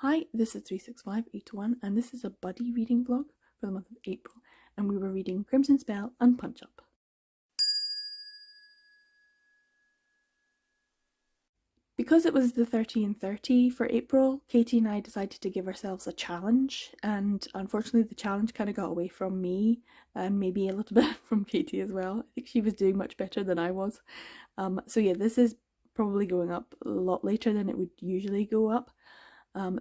Hi, this is 36581 and this is a buddy reading vlog for the month of April, and we were reading Crimson Spell and Punch Up. Because it was the 30 and 30 for April, Katie and I decided to give ourselves a challenge, and unfortunately the challenge kind of got away from me and maybe a little bit from Katie as well. I think she was doing much better than I was. So yeah, this is probably going up a lot later than it would usually go up.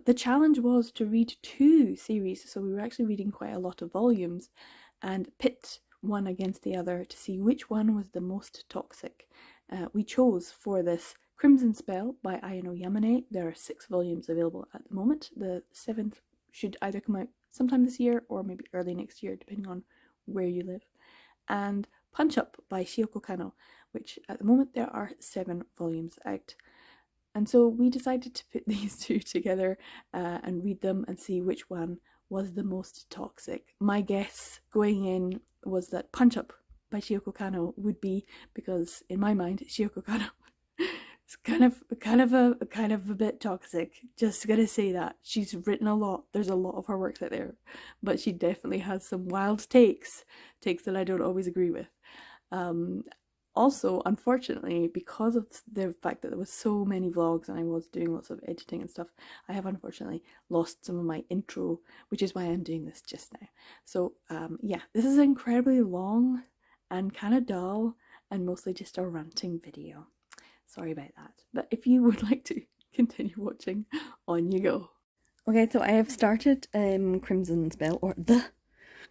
The challenge was to read 2 series, so we were actually reading quite a lot of volumes and pit one against the other to see which one was the most toxic. We chose for this Crimson Spell by Ayano Yamane. There are 6 volumes available at the moment. The 7th should either come out sometime this year or maybe early next year, depending on where you live. And Punch Up by Shiuko Kano, which at the moment there are 7 volumes out. And so we decided to put these 2 together and read them and see which one was the most toxic. My guess going in was that Punch Up by Shiuko Kano would be, because in my mind Shiuko Kano is kind of a bit toxic. Just gonna say that. She's written a lot. There's a lot of her works out there, but she definitely has some wild takes that I don't always agree with. Also, unfortunately, because of the fact that there was so many vlogs and I was doing lots of editing and stuff, I have unfortunately lost some of my intro, which is why I'm doing this just now. So yeah, this is incredibly long and kind of dull and mostly just a ranting video. Sorry about that. But if you would like to continue watching, on you go. Okay, so I have started Crimson Spell, or the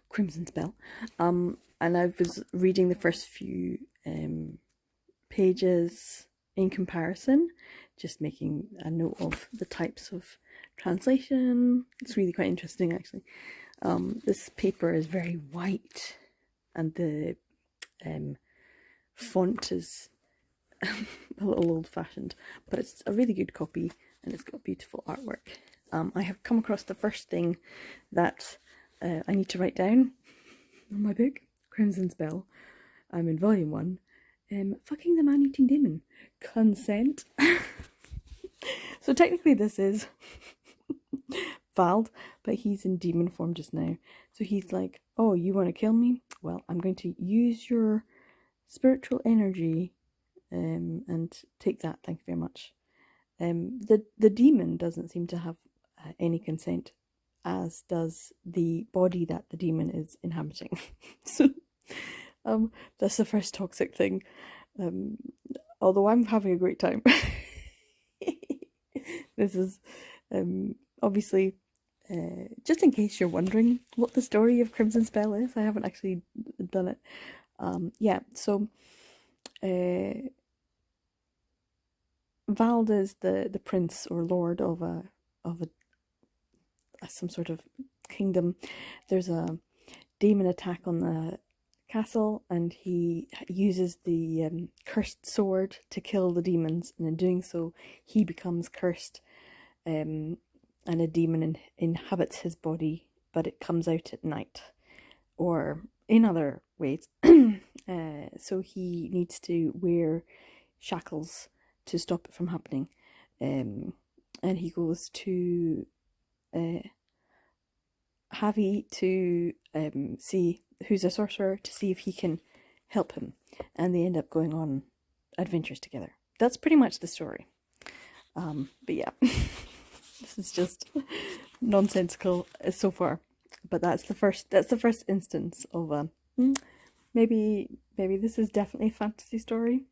Crimson Spell, and I was reading the first few pages in comparison, just making a note of the types of translation. It's really quite interesting, actually. This paper is very white and the font is a little old-fashioned, but it's a really good copy and it's got beautiful artwork. I have come across the first thing that I need to write down on my book, Crimson Spell. I'm in volume 1. Fucking the man-eating demon. Consent. So technically this is Vald, but he's in demon form just now. So he's like, oh, you want to kill me? Well, I'm going to use your spiritual energy and take that, thank you very much. The demon doesn't seem to have any consent, as does the body that the demon is inhabiting. So that's the first toxic thing. Although I'm having a great time. This is obviously, just in case you're wondering what the story of Crimson Spell is, I haven't actually done it. Yeah, so Vald is the prince or lord of some sort of kingdom. There's a demon attack on the castle and he uses the cursed sword to kill the demons, and in doing so he becomes cursed, and a demon inhabits his body, but it comes out at night or in other ways. So he needs to wear shackles to stop it from happening, and he goes to Javi to see, who's a sorcerer, to see if he can help him, and they end up going on adventures together. That's pretty much the story. But yeah, this is just nonsensical so far. But that's the first instance of maybe this is definitely a fantasy story.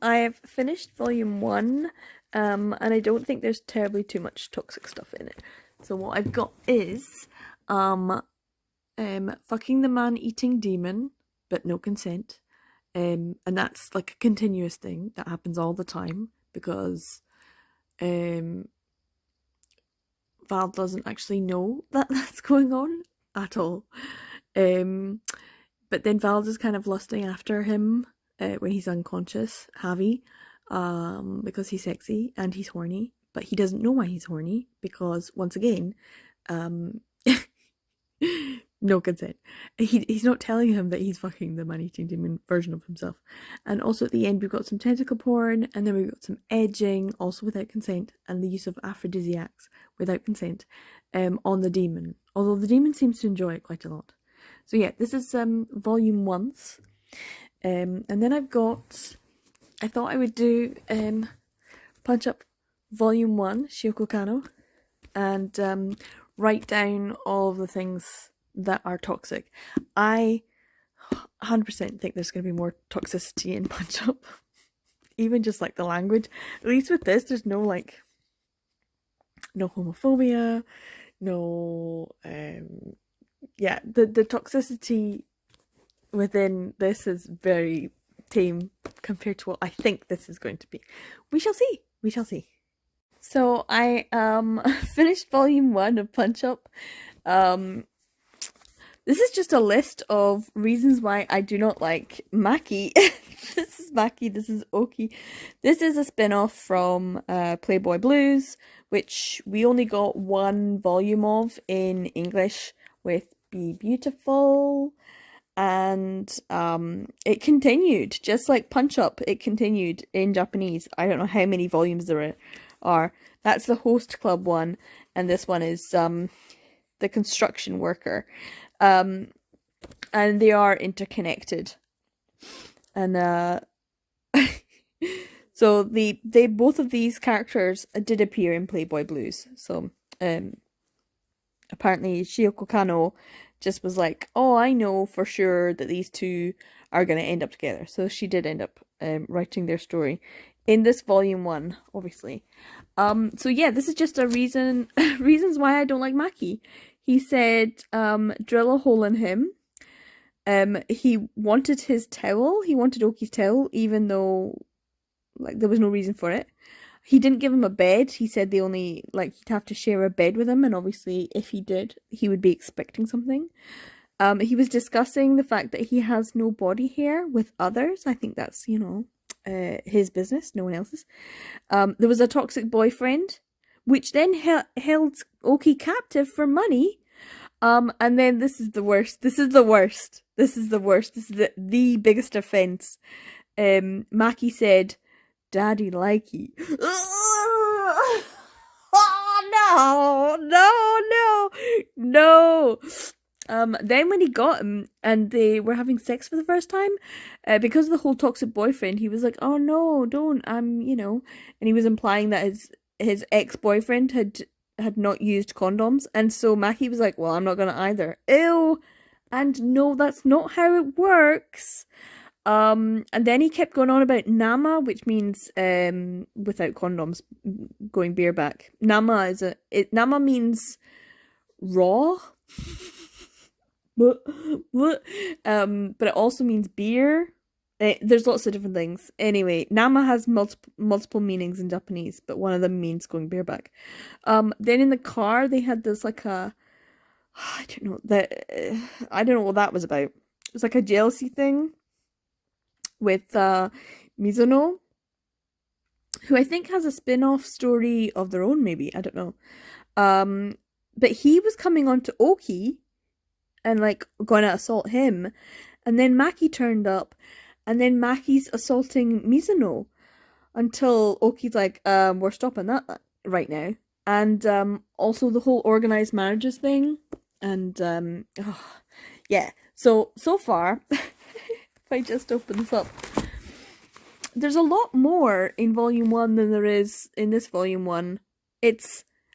I have finished volume 1, and I don't think there's terribly too much toxic stuff in it. So what I've got is fucking the man-eating demon, but no consent. And that's like a continuous thing that happens all the time, because Val doesn't actually know that that's going on at all. But then Val is kind of lusting after him when he's unconscious, Javi, because he's sexy and he's horny, but he doesn't know why he's horny, because once again, No consent. He's not telling him that he's fucking the man-eating demon version of himself. And also at the end we've got some tentacle porn, and then we've got some edging, also without consent, and the use of aphrodisiacs without consent, on the demon. Although the demon seems to enjoy it quite a lot. So yeah, this is volume 1. And then I thought I would do Punch Up Volume 1, Shiuko Kano, and write down all of the things that are toxic. I 100% think there's going to be more toxicity in Punch Up. Even just like the language. At least with this, there's no like, no homophobia, no, yeah, the toxicity within this is very tame compared to what I think this is going to be. We shall see. We shall see. So I finished volume 1 of Punch Up. This is just a list of reasons why I do not like Maki. This is Maki, this is Oki. This is a spin-off from Playboy Blues, which we only got 1 volume of in English with Be Beautiful. And it continued, just like Punch Up, it continued in Japanese. I don't know how many volumes there are. That's the Host Club one, and this one is the construction worker. And they are interconnected. And so they both of these characters did appear in Playboy Blues. So apparently Shiuko Kano just was like, oh, I know for sure that these two are going to end up together. So she did end up writing their story in this volume 1, obviously. So yeah, this is just a reasons why I don't like Maki. He said, drill a hole in him. He wanted his towel. He wanted Oki's towel, even though like there was no reason for it. He didn't give him a bed. He said they only, like, he'd have to share a bed with him, and obviously if he did, he would be expecting something. He was discussing the fact that he has no body hair with others. I think that's, you know, his business, no one else's. There was a toxic boyfriend, which then held Oki captive for money. And then this is the worst. This is the worst. This is the worst. This is the biggest offense. Maki said, Daddy likey. Oh, no. Then when he got him and they were having sex for the first time, because of the whole toxic boyfriend, he was like, oh no, don't, you know, and he was implying that his ex-boyfriend had not used condoms, and so Maki was like, well, I'm not gonna either. Ew. And no, that's not how it works. And then he kept going on about Nama, which means without condoms, going bareback. Nama means raw. But it also means beer. There's lots of different things. Anyway, Nama has multiple meanings in Japanese, but one of them means going bareback. Then in the car they had this like I don't know what that was about. It was like a jealousy thing with Mizuno, who I think has a spin-off story of their own, maybe. I don't know. But he was coming on to Oki and like going to assault him, and then Maki turned up, and then Maki's assaulting Mizuno until Oki's like, we're stopping that right now. And also the whole organized marriages thing. And yeah. So far, if I just open this up, there's a lot more in volume 1 than there is in this volume 1.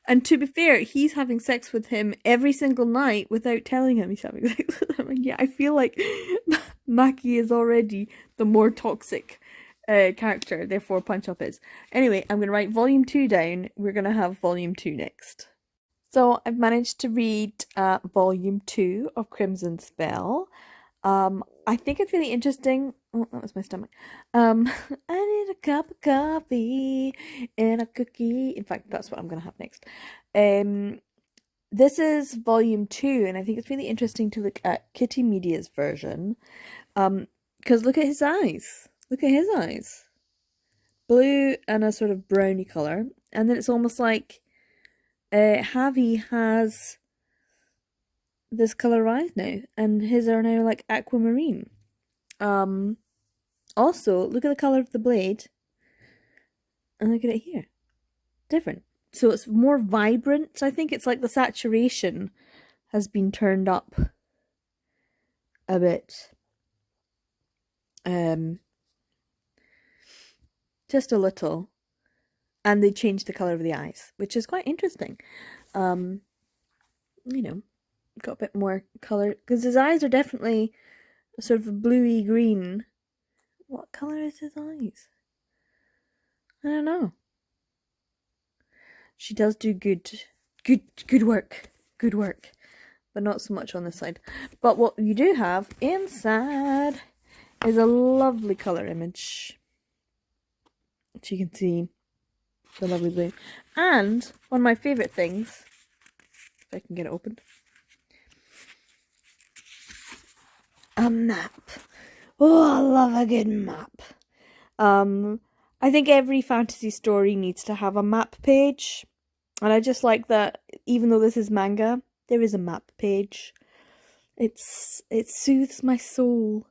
And to be fair, he's having sex with him every single night without telling him he's having sex with him. And yeah, I feel like Maki is already the more toxic character, therefore Punch Up is. Anyway, I'm going to write volume 2 down. We're going to have volume 2 next. So I've managed to read volume 2 of Crimson Spell. I think it's really interesting. Oh, that was my stomach. I need a cup of coffee and a cookie. In fact, that's what I'm going to have next. This is volume 2, and I think it's really interesting to look at Kitty Media's version. Because look at his eyes. Look at his eyes. Blue and a sort of browny colour. And then it's almost like Javi has this colour eyes now, and his are now like aquamarine. Also, look at the colour of the blade, and look at it here. Different. So it's more vibrant. I think it's like the saturation has been turned up a bit. Just a little. And they changed the colour of the eyes, which is quite interesting. You know, got a bit more colour, because his eyes are definitely a sort of a bluey green. What colour is his eyes? I don't know. She does do good work, but not so much on this side. But what you do have inside is a lovely colour image, which you can see the lovely blue. And one of my favourite things, if I can get it open, a map. Oh, I love a good map. I think every fantasy story needs to have a map page. And I just like that, even though this is manga, there is a map page. It soothes my soul.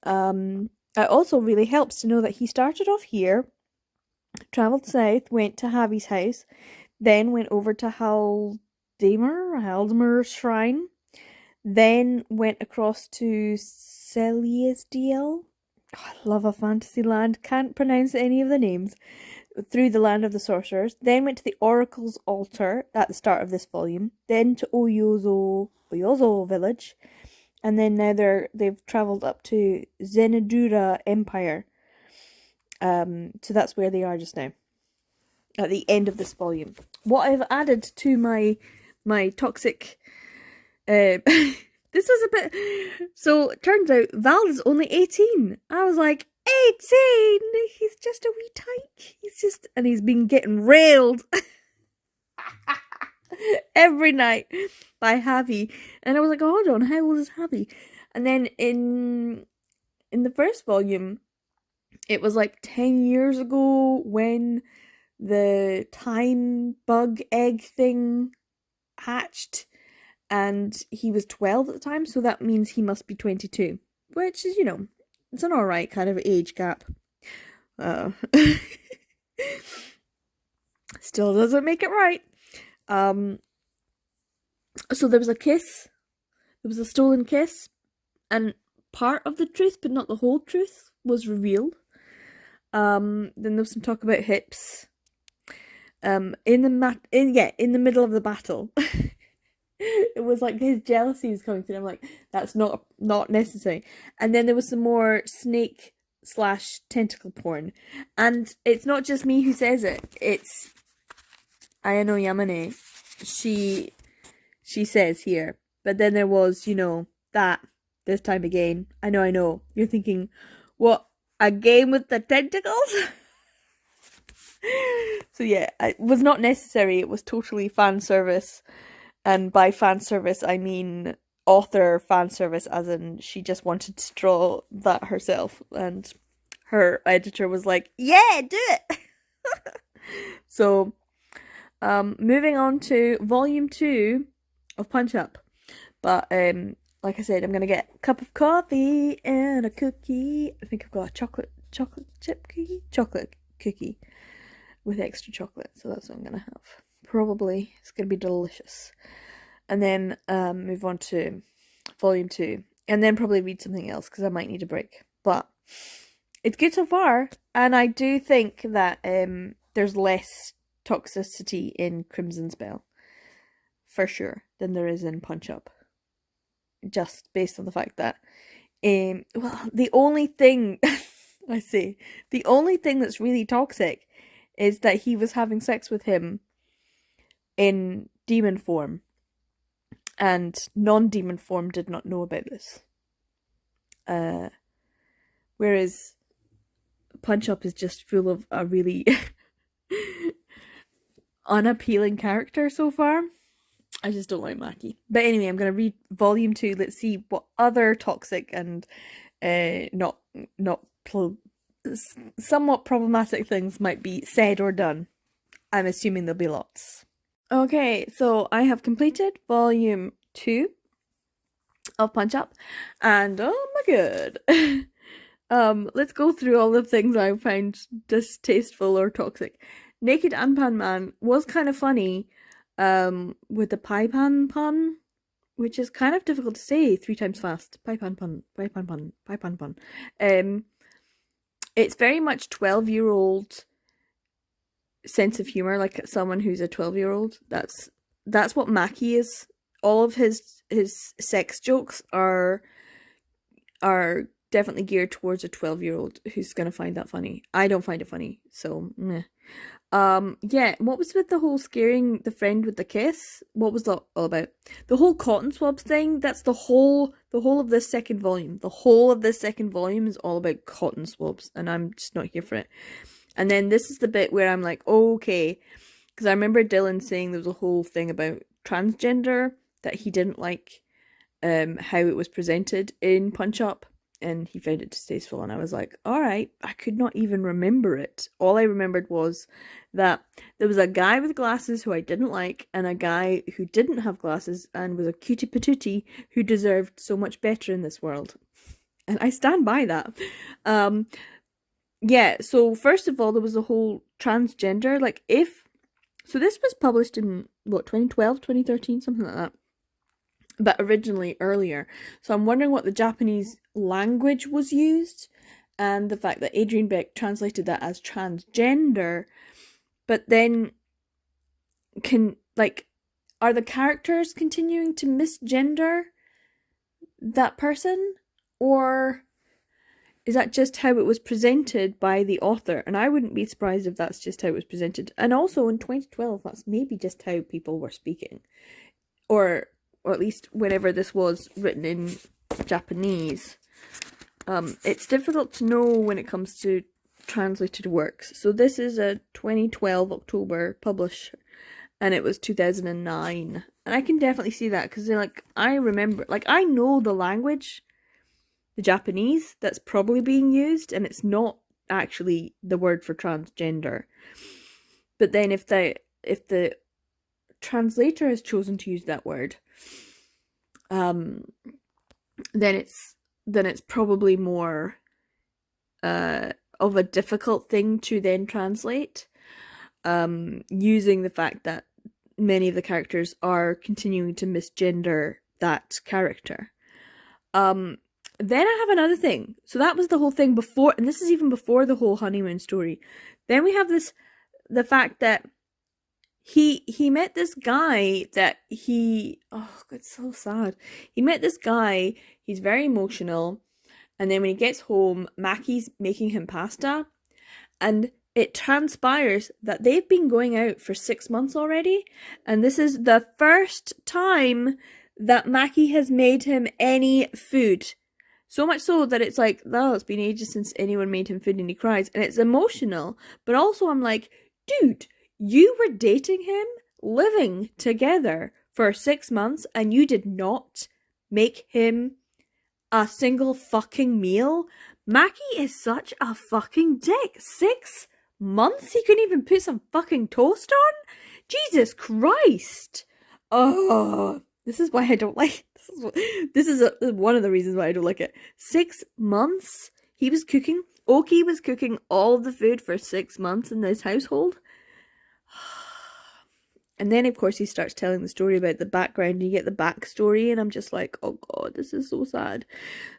It also really helps to know that he started off here, travelled south, went to Javi's house, then went over to Haldamer's shrine, then went across to Celestial. Oh, I love a fantasy land, can't pronounce any of the names. Through the land of the sorcerers, then went to the Oracle's altar at the start of this volume, then to Oyozo village, and then now they've travelled up to Zenadura Empire. So that's where they are just now, at the end of this volume. What I've added to my toxic, this was a bit. So it turns out Val is only 18. I was like, 18? He's just a wee tyke. And he's been getting railed every night by Javi. And I was like, oh, hold on, how old is Javi? And then in the first volume, it was like 10 years ago when the time bug egg thing hatched, and he was 12 at the time, so that means he must be 22, which is, it's an alright kind of age gap. Still doesn't make it right. So there was a kiss. There was a stolen kiss, and part of the truth, but not the whole truth, was revealed. Then there was some talk about hips. In the middle of the battle. It was like his jealousy was coming through. I'm like, that's not necessary. And then there was some more snake / tentacle porn. And it's not just me who says it. It's Ayano Yamane. She says here. But then there was, that this time again. I know. You're thinking, what, a game with the tentacles? So yeah, it was not necessary. It was totally fan service. And by fan service, I mean author fan service, as in she just wanted to draw that herself. And her editor was like, yeah, do it! So, moving on to volume 2 of Punch Up. But, like I said, I'm going to get a cup of coffee and a cookie. I think I've got a chocolate chip cookie? Chocolate cookie with extra chocolate. So that's what I'm going to have. Probably. It's going to be delicious. And then move on to volume 2. And then probably read something else, because I might need a break. But it's good so far. And I do think that there's less toxicity in Crimson Spell, for sure, than there is in Punch Up. Just based on the fact that, the only thing, the only thing that's really toxic is that he was having sex with him in demon form, and non-demon form did not know about this. Whereas Punch Up is just full of a really unappealing character so far. I just don't like Maki. But anyway, I'm going to read volume 2. Let's see what other toxic and somewhat problematic things might be said or done. I'm assuming there'll be lots. Okay, so I have completed volume 2 of Punch Up, and oh my god. Let's go through all the things I found distasteful or toxic. Naked Anpan Man was kind of funny, with the pie pan pun, which is kind of difficult to say 3 times fast. Pie pan pun, pie pan pun, pie pan pun. It's very much 12-year-old sense of humor, like someone who's a 12-year-old. That's what Mackie is. All of his sex jokes are definitely geared towards a 12-year-old who's gonna find that funny. I don't find it funny, so meh. Yeah, what was with the whole scaring the friend with the kiss? What was that all about? The whole cotton swabs thing, that's the whole of this second volume. The whole of this second volume is all about cotton swabs, and I'm just not here for it. And then this is the bit where I'm like, oh, okay. Because I remember Dylan saying there was a whole thing about transgender that he didn't like how it was presented in Punch Up, and he found it distasteful, and I was like, alright, I could not even remember it. All I remembered was that there was a guy with glasses who I didn't like, and a guy who didn't have glasses and was a cutie patootie who deserved so much better in this world. And I stand by that. Yeah, so first of all, there was a whole transgender, so this was published in, 2012, 2013, something like that. But originally earlier. So I'm wondering what the Japanese language was used, and the fact that Adrian Beck translated that as transgender, but then are the characters continuing to misgender that person? Or is that just how it was presented by the author? And I wouldn't be surprised if that's just how it was presented. And also in 2012, that's maybe just how people were speaking. Or at least whenever this was written in Japanese. It's difficult to know when it comes to translated works. So this is a 2012 October publisher, and it was 2009. And I can definitely see that, because I remember, I know the language, the Japanese, that's probably being used, and it's not actually the word for transgender. But then if the translator has chosen to use that word, then it's probably more of a difficult thing to then translate, using the fact that many of the characters are continuing to misgender that character. Then I have another thing. So that was the whole thing before, and this is even before the whole honeymoon story. Then we have the fact that he met this guy that it's so sad. He met this guy, he's very emotional, and then when he gets home, Mackie's making him pasta, and it transpires that they've been going out for 6 months already, and this is the first time that Mackie has made him any food. So much so that it's like, oh, it's been ages since anyone made him food, and he cries, and it's emotional, but also I'm like, dude, you were dating him, living together for 6 months, and you did not make him a single fucking meal? Mackie is such a fucking dick. 6 months? He couldn't even put some fucking toast on? Jesus Christ. Oh, this is why I don't like this is one of the reasons why I don't like it. 6 months? He was cooking. Oki was cooking all the food for 6 months in this household. And then, of course, he starts telling the story about the background, and you get the backstory, and I'm just like, oh god, this is so sad.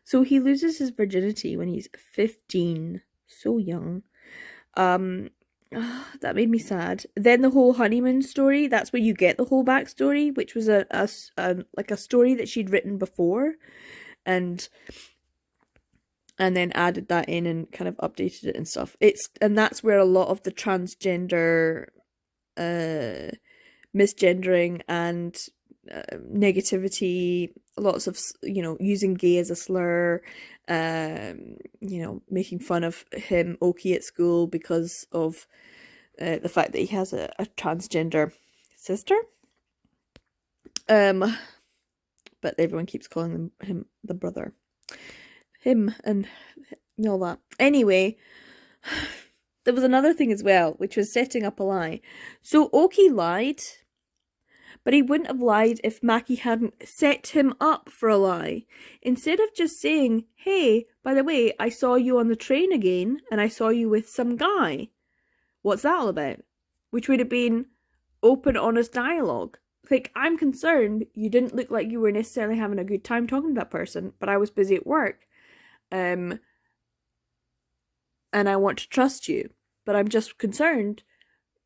So he loses his virginity when he's 15. So young. That made me sad. Then the whole honeymoon story, that's where you get the whole backstory, which was a story that she'd written before, and then added that in and kind of updated it and stuff. And that's where a lot of the transgender misgendering and negativity, lots of, using gay as a slur, making fun of him, Oki, at school because of the fact that he has a transgender sister. But everyone keeps calling him the brother. Him and all that. Anyway, there was another thing as well, which was setting up a lie. So Oki lied, But he wouldn't have lied if Maki hadn't set him up for a lie. Instead of just saying, hey, by the way, I saw you on the train again and I saw you with some guy. What's that all about? Which would have been open, honest dialogue. Like, I'm concerned you didn't look like you were necessarily having a good time talking to that person, but I was busy at work. And I want to trust you. But I'm just concerned,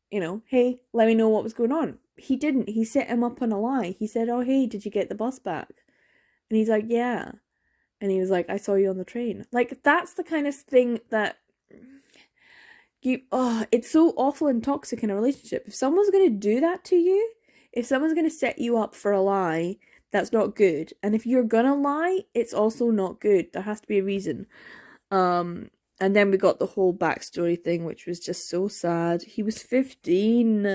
hey, let me know what was going on. He didn't. He set him up on a lie. He said, oh, hey, did you get the bus back? And he's like, yeah. And he was like, I saw you on the train. Like, that's the kind of thing that it's so awful and toxic in a relationship. If someone's going to do that to you, if someone's going to set you up for a lie, that's not good. And if you're going to lie, it's also not good. There has to be a reason. And then we got the whole backstory thing, which was just so sad. He was 15.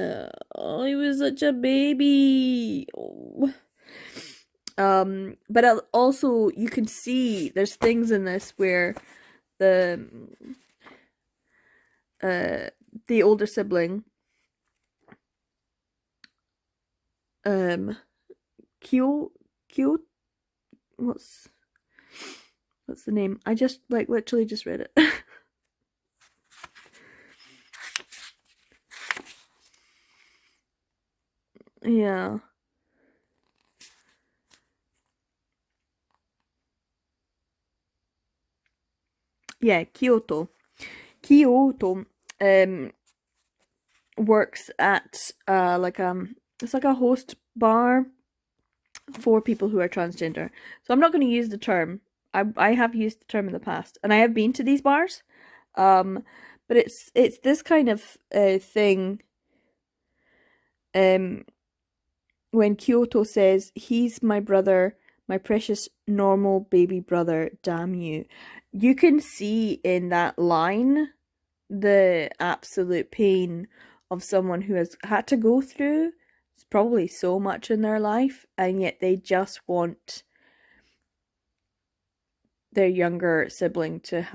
Oh, he was such a baby. Oh. But also you can see there's things in this where the older sibling, Kyo, what's the name? I just literally just read it. Yeah. Yeah, Kyoto works at it's like a host bar for people who are transgender. So I'm not going to use the term. I have used the term in the past, and I have been to these bars. But it's this kind of thing. When Kyoto says, he's my brother, my precious normal baby brother, damn you. You can see in that line the absolute pain of someone who has had to go through probably so much in their life, and yet they just want their younger sibling to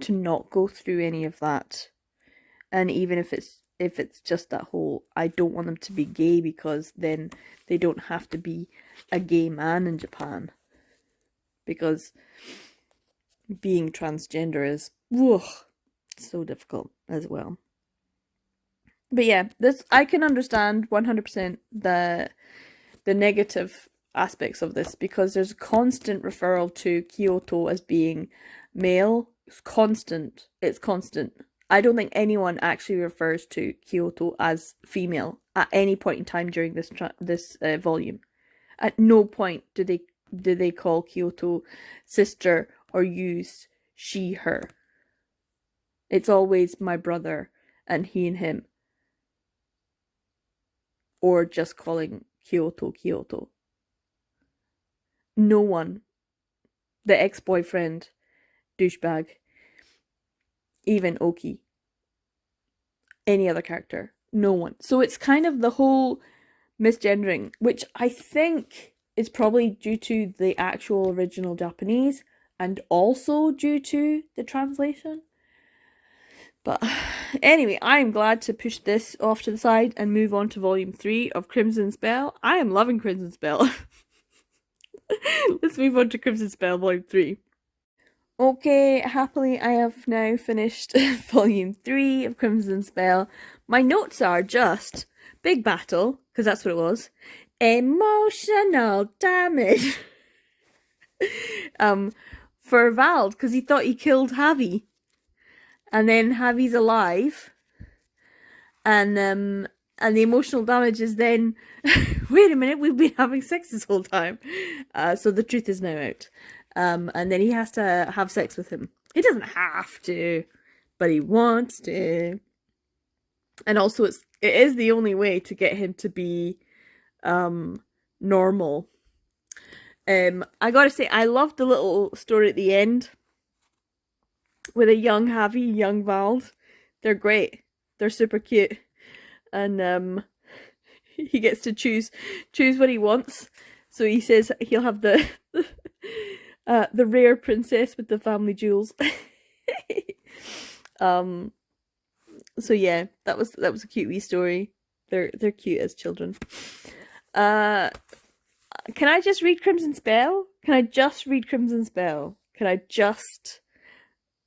not go through any of that. And even if it's just that whole, I don't want them to be gay because then they don't have to be a gay man in Japan. Because being transgender is so difficult as well. But yeah, this I can understand 100% the negative aspects of this, because there's a constant referral to Kyoto as being male. It's constant. I don't think anyone actually refers to Kyoto as female at any point in time during this volume. At no point do they call Kyoto sister or use she, her. It's always my brother and he and him. Or just calling Kyoto. No one, the ex-boyfriend, douchebag, even Oki, any other character, no one. So it's kind of the whole misgendering, which I think is probably due to the actual original Japanese and also due to the translation. But anyway, I'm glad to push this off to the side and move on to volume 3 of Crimson Spell. I am loving Crimson Spell. Let's move on to Crimson Spell volume 3. Okay, happily I have now finished volume 3 of Crimson Spell. My notes are just big battle, because that's what it was. Emotional damage. For Vald, because he thought he killed Javi. And then Javi's alive. And the emotional damage is then, wait a minute, we've been having sex this whole time. So the truth is now out. And then he has to have sex with him. He doesn't have to, but he wants to. And also it is the only way to get him to be normal. I gotta say, I loved the little story at the end with a young Javi, young Vald. They're great. They're super cute. And he gets to choose what he wants. So he says he'll have the rare princess with the family jewels. So yeah, that was a cute wee story. They're cute as children. Can I just read Crimson Spell? Can I just read Crimson Spell? Can I just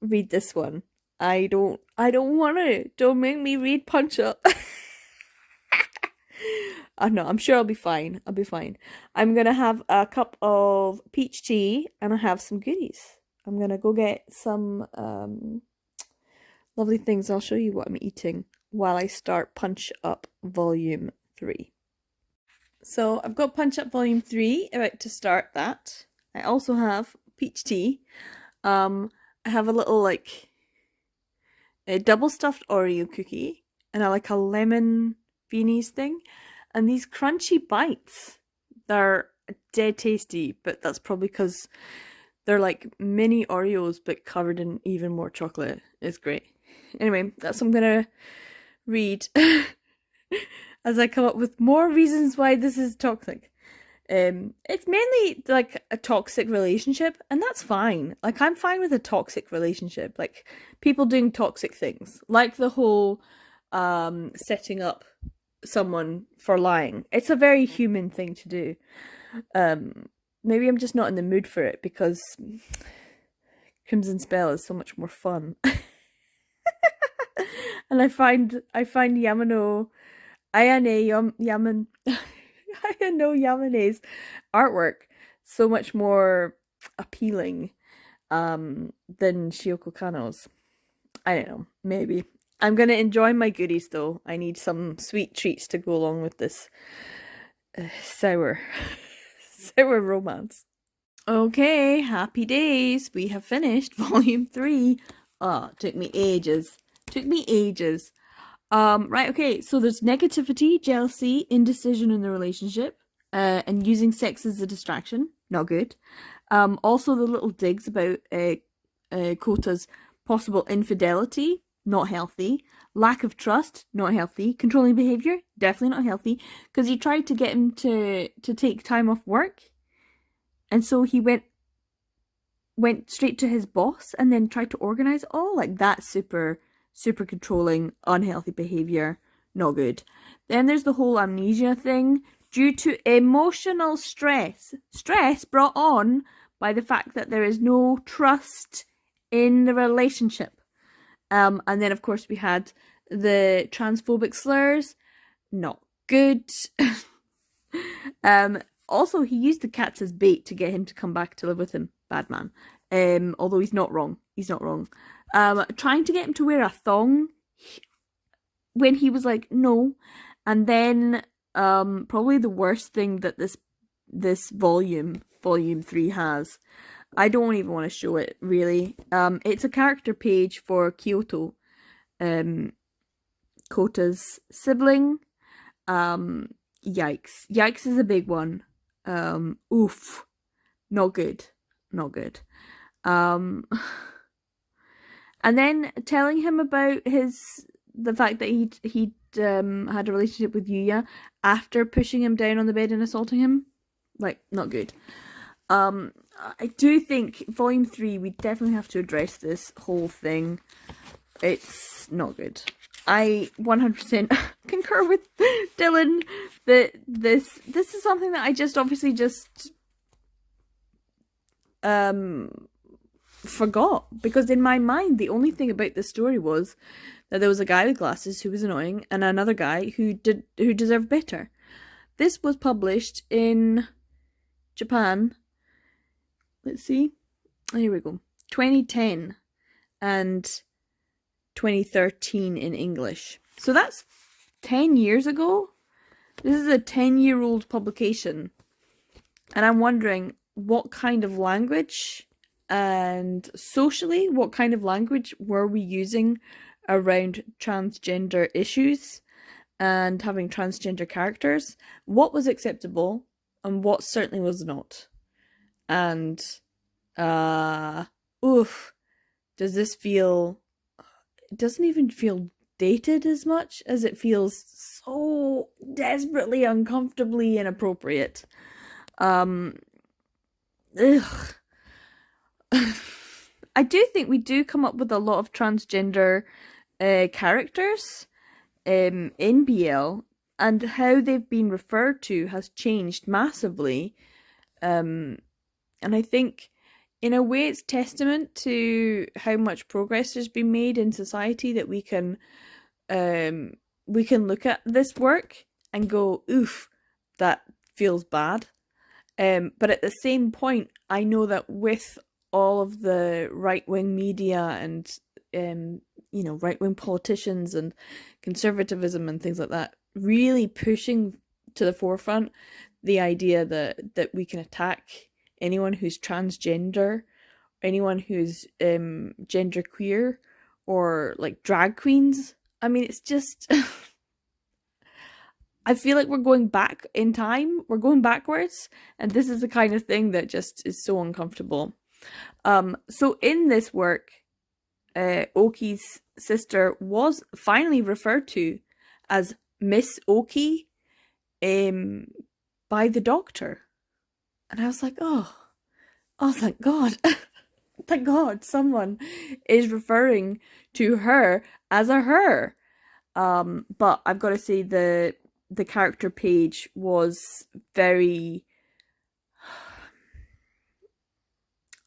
read this one? I don't want to. Don't make me read Punch Up. Oh no, I'm sure I'll be fine. I'll be fine. I'm gonna have a cup of peach tea and I have some goodies. I'm gonna go get some lovely things. I'll show you what I'm eating while I start Punch Up Volume 3. So I've got Punch Up Volume 3 about to start that. I also have peach tea. I have a little like a double stuffed Oreo cookie and I like a lemon beanies thing. And these crunchy bites, they're dead tasty, but that's probably because they're like mini Oreos but covered in even more chocolate. It's great. Anyway, that's what I'm gonna read as I come up with more reasons why this is toxic. It's mainly like a toxic relationship, and that's fine. Like, I'm fine with a toxic relationship. Like, people doing toxic things. Like the whole setting up someone for lying. It's a very human thing to do. Maybe I'm just not in the mood for it because Crimson Spell is so much more fun. And I find Yamano Ayano Yamane's artwork so much more appealing than Shiuko Kano's. I don't know, maybe. I'm gonna enjoy my goodies though. I need some sweet treats to go along with this sour romance. Okay, happy days. We have finished Volume 3. Oh, took me ages. Right, okay, so there's negativity, jealousy, indecision in the relationship, and using sex as a distraction. Not good. Also the little digs about Kota's possible infidelity. Not healthy. Lack of trust, not healthy. Controlling behavior, definitely not healthy. Because he tried to get him to take time off work. And so he went straight to his boss and then tried to organize it all. Like, that's super controlling, unhealthy behavior. Not good. Then there's the whole amnesia thing. Due to emotional stress. Stress brought on by the fact that there is no trust in the relationship. And then, of course, we had the transphobic slurs. Not good. Also, he used the cats as bait to get him to come back to live with him. Bad man. Although he's not wrong. Trying to get him to wear a thong when he was like, no. And then, probably the worst thing that this volume 3 has. I don't even want to show it, really. It's a character page for Kyoto, Kota's sibling. Yikes. Yikes is a big one. Oof. Not good. And then telling him about the fact that he'd had a relationship with Yuya after pushing him down on the bed and assaulting him. Like, not good. I do think Volume 3, we definitely have to address this whole thing. It's not good. I 100% concur with Dylan that this is something that I just obviously forgot, because in my mind the only thing about this story was that there was a guy with glasses who was annoying and another guy who deserved better. This was published in Japan. Let's see. Here we go. 2010 and 2013 in English. So that's 10 years ago. This is a 10-year-old publication. And I'm wondering what kind of language and socially, what kind of language were we using around transgender issues and having transgender characters? What was acceptable and what certainly was not? And does this feel, it doesn't even feel dated as much as it feels so desperately uncomfortably inappropriate. I do think we do come up with a lot of transgender characters in BL, and how they've been referred to has changed massively. And I think, in a way, it's testament to how much progress has been made in society that we can look at this work and go, oof, that feels bad. But at the same point, I know that with all of the right-wing media and right-wing politicians and conservatism and things like that, really pushing to the forefront the idea that we can attack anyone who's transgender, anyone who's genderqueer, or like drag queens. I mean, it's just I feel like we're going back in time. We're going backwards, and this is the kind of thing that just is so uncomfortable. So in this work, Oki's sister was finally referred to as Miss Oki by the doctor. And I was like, oh, thank God. Thank God someone is referring to her as a her. But I've got to say the character page was very...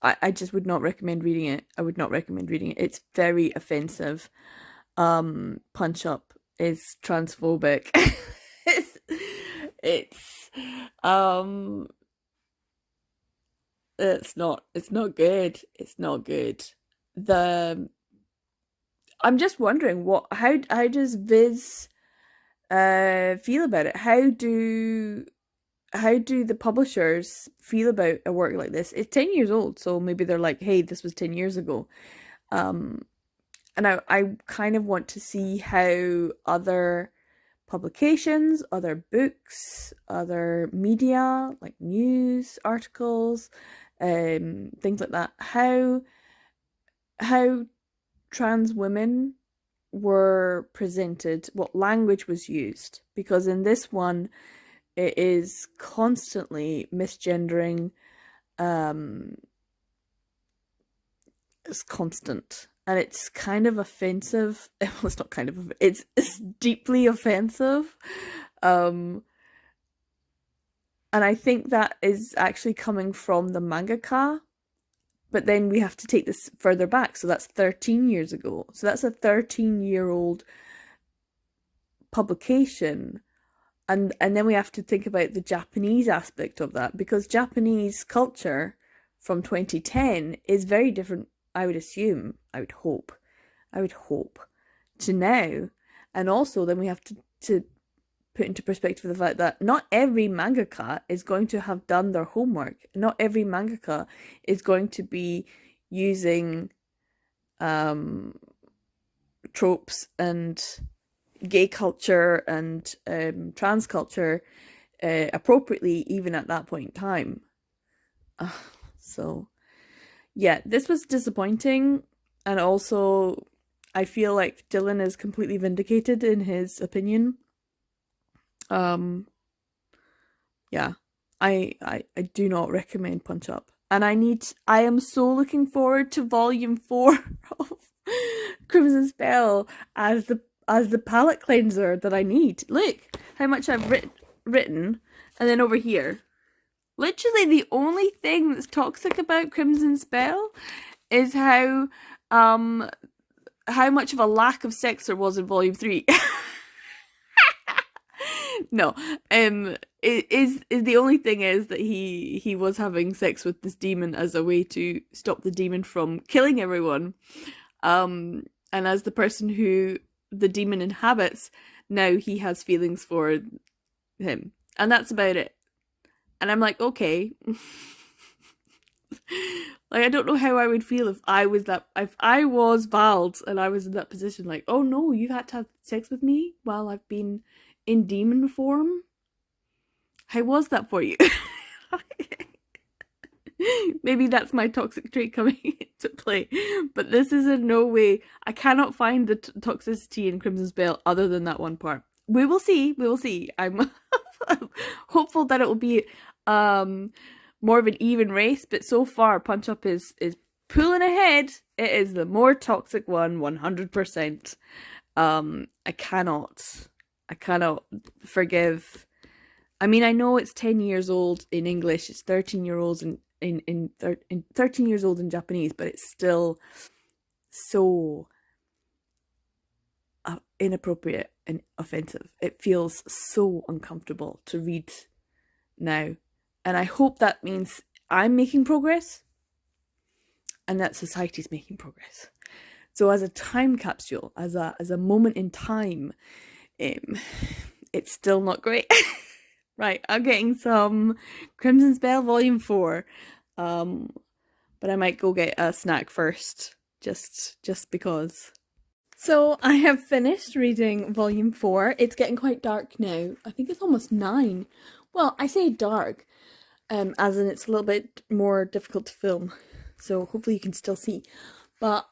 I just would not recommend reading it. I would not recommend reading it. It's very offensive. Punch Up is transphobic. it's it's not good. It's not good. I'm just wondering how does Viz feel about it? How do the publishers feel about a work like this? It's 10 years old, so maybe they're like, hey, this was 10 years ago. And I kind of want to see how other publications, other books, other media, like news articles, things like that, how trans women were presented, what language was used. Because in this one, it is constantly misgendering. It's constant. And it's kind of offensive. Well, it's not kind of, it's deeply offensive. And I think that is actually coming from the mangaka. But then we have to take this further back. So that's 13 years ago. So that's a 13-year-old publication. And then we have to think about the Japanese aspect of that, because Japanese culture from 2010 is very different, I would assume, I would hope, to now. And also then we have to put into perspective the fact that not every mangaka is going to have done their homework. Not every mangaka is going to be using tropes and gay culture and trans culture appropriately, even at that point in time. So yeah, this was disappointing, and also I feel like Dylan is completely vindicated in his opinion. Yeah, I do not recommend Punch Up, and I am so looking forward to volume 4 of Crimson Spell as the palette cleanser that I need. Look how much I've written, and then over here, literally the only thing that's toxic about Crimson Spell is how much of a lack of sex there was in volume 3. No, it is the only thing is that he was having sex with this demon as a way to stop the demon from killing everyone. And as the person who the demon inhabits, now he has feelings for him, and that's about it. And I'm like, okay. Like, I don't know how I would feel if I was Vald and I was in that position. Like, oh no, you had to have sex with me while I've been in demon form? How was that for you? Maybe that's my toxic trait coming into play. But this is in no way... I cannot find the toxicity in Crimson Spell other than that one part. We will see. We will see. I'm hopeful that it will be more of an even race. But so far, Punch Up is pulling ahead. It is the more toxic one, 100%. I cannot I cannot forgive. I mean, I know it's 10 years old in English, it's 13-year-olds in 13 years old in Japanese, but it's still so inappropriate and offensive. It feels so uncomfortable to read now. And I hope that means I'm making progress and that society's making progress. So as a time capsule, as a moment in time, it's still not great. Right, I'm getting some Crimson Spell Volume 4. But I might go get a snack first, just because. So I have finished reading Volume 4. It's getting quite dark now. I think it's almost 9. Well, I say dark, as in it's a little bit more difficult to film. So hopefully you can still see. But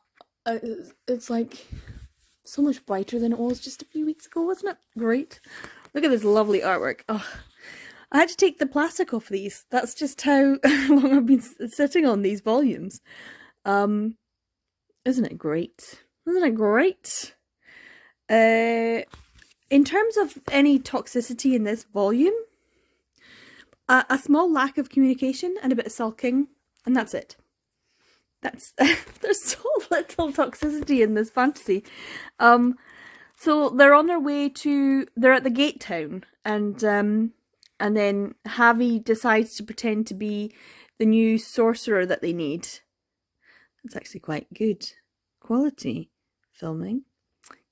it's like so much brighter than it was just a few weeks ago, wasn't it? Great. Look at this lovely artwork. Oh, I had to take the plastic off these. That's just how long I've been sitting on these volumes. Isn't it great? Isn't it great? In terms of any toxicity in this volume, a small lack of communication and a bit of sulking, and that's it. There's so little toxicity in this fantasy. So they're on their way they're at the gate town, and then Javi decides to pretend to be the new sorcerer that they need. It's actually quite good quality filming.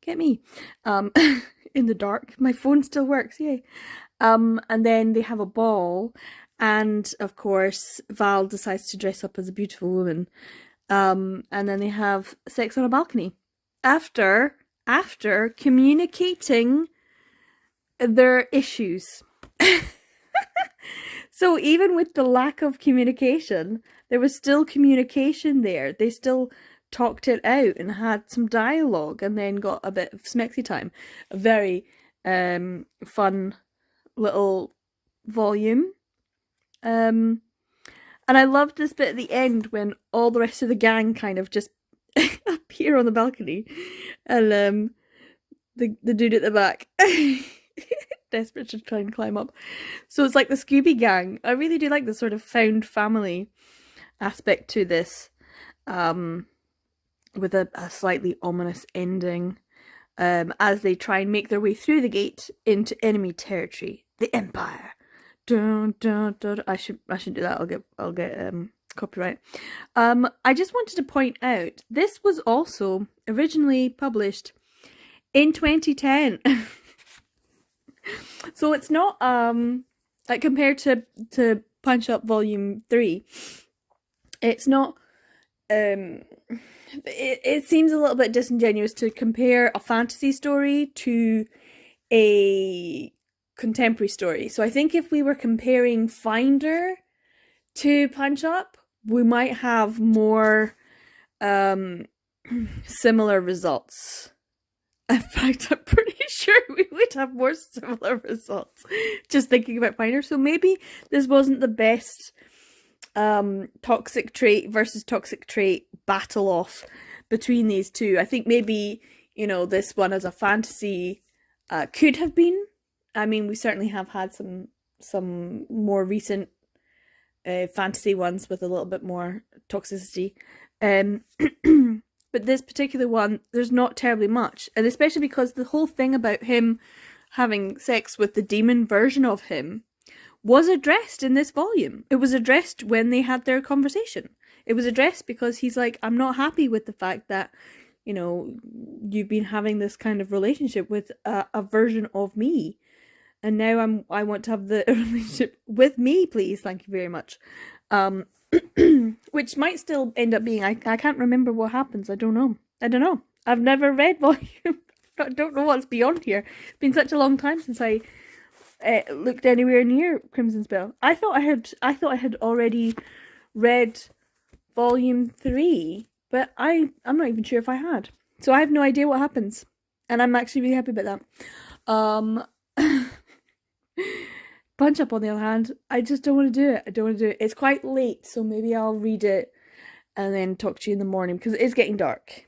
Get me. In the dark. My phone still works, yay. And then they have a ball, and of course Val decides to dress up as a beautiful woman. And then they have sex on a balcony. After communicating their issues. So even with the lack of communication, there was still communication there. They still talked it out and had some dialogue, and then got a bit of smexy time. A very fun little volume. And I loved this bit at the end when all the rest of the gang kind of just appear on the balcony, and the dude at the back desperate to try and climb up. So it's like the Scooby Gang. I really do like the sort of found family aspect to this, with a slightly ominous ending, as they try and make their way through the gate into enemy territory, the Empire. Dun, dun, dun. I should do that. I'll get copyright. I just wanted to point out this was also originally published in 2010. So it's not like compared to Punch Up Volume 3. It's not it seems a little bit disingenuous to compare a fantasy story to a contemporary story. So I think if we were comparing Finder to Punch Up, we might have more similar results. In fact, I'm pretty sure we would have more similar results just thinking about Finder. So maybe this wasn't the best toxic trait versus toxic trait battle off between these two. I think maybe, this one as a fantasy could have been. I mean, we certainly have had some more recent fantasy ones with a little bit more toxicity. But this particular one, there's not terribly much. And especially because the whole thing about him having sex with the demon version of him was addressed in this volume. It was addressed when they had their conversation. It was addressed because he's like, I'm not happy with the fact that, you've been having this kind of relationship with a version of me. And now I want to have the relationship with me, please. Thank you very much. Which might still end up being, I can't remember what happens. I don't know. I've never read volume. I don't know what's beyond here. It's been such a long time since I looked anywhere near Crimson Spell. I thought I had already read volume 3, but I'm not even sure if I had. So I have no idea what happens, and I'm actually really happy about that. Punch Up, on the other hand, I just don't want to do it. It's quite late, so maybe I'll read it and then talk to you in the morning, because it is getting dark.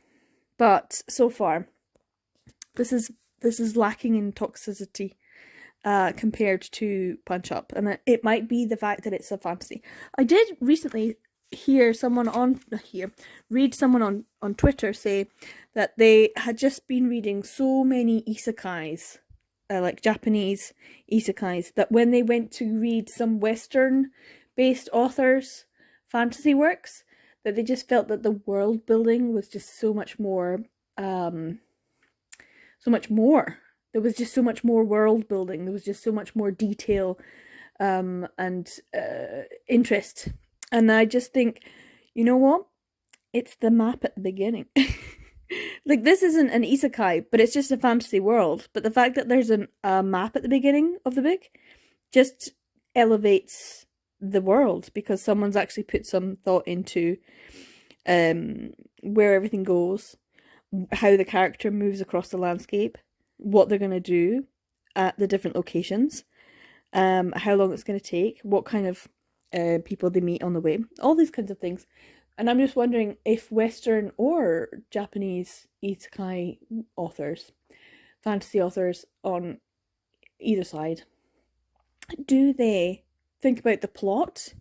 But so far, this is this is lacking in toxicity compared to Punch Up, and it might be the fact that it's a fantasy. I did recently read someone on Twitter say that they had just been reading so many isekais, like Japanese isekais, that when they went to read some Western based authors' fantasy works, that they just felt that the world building was just so much more there was just so much more world building. There was just so much more detail and interest. And I just think, you know what? It's the map at the beginning. Like, this isn't an isekai, but it's just a fantasy world. But the fact that there's a map at the beginning of the book just elevates the world, because someone's actually put some thought into where everything goes, how the character moves across the landscape, what they're going to do at the different locations, how long it's going to take, what kind of people they meet on the way, all these kinds of things. And I'm just wondering if Western or Japanese isekai authors, fantasy authors on either side, do they think about the plot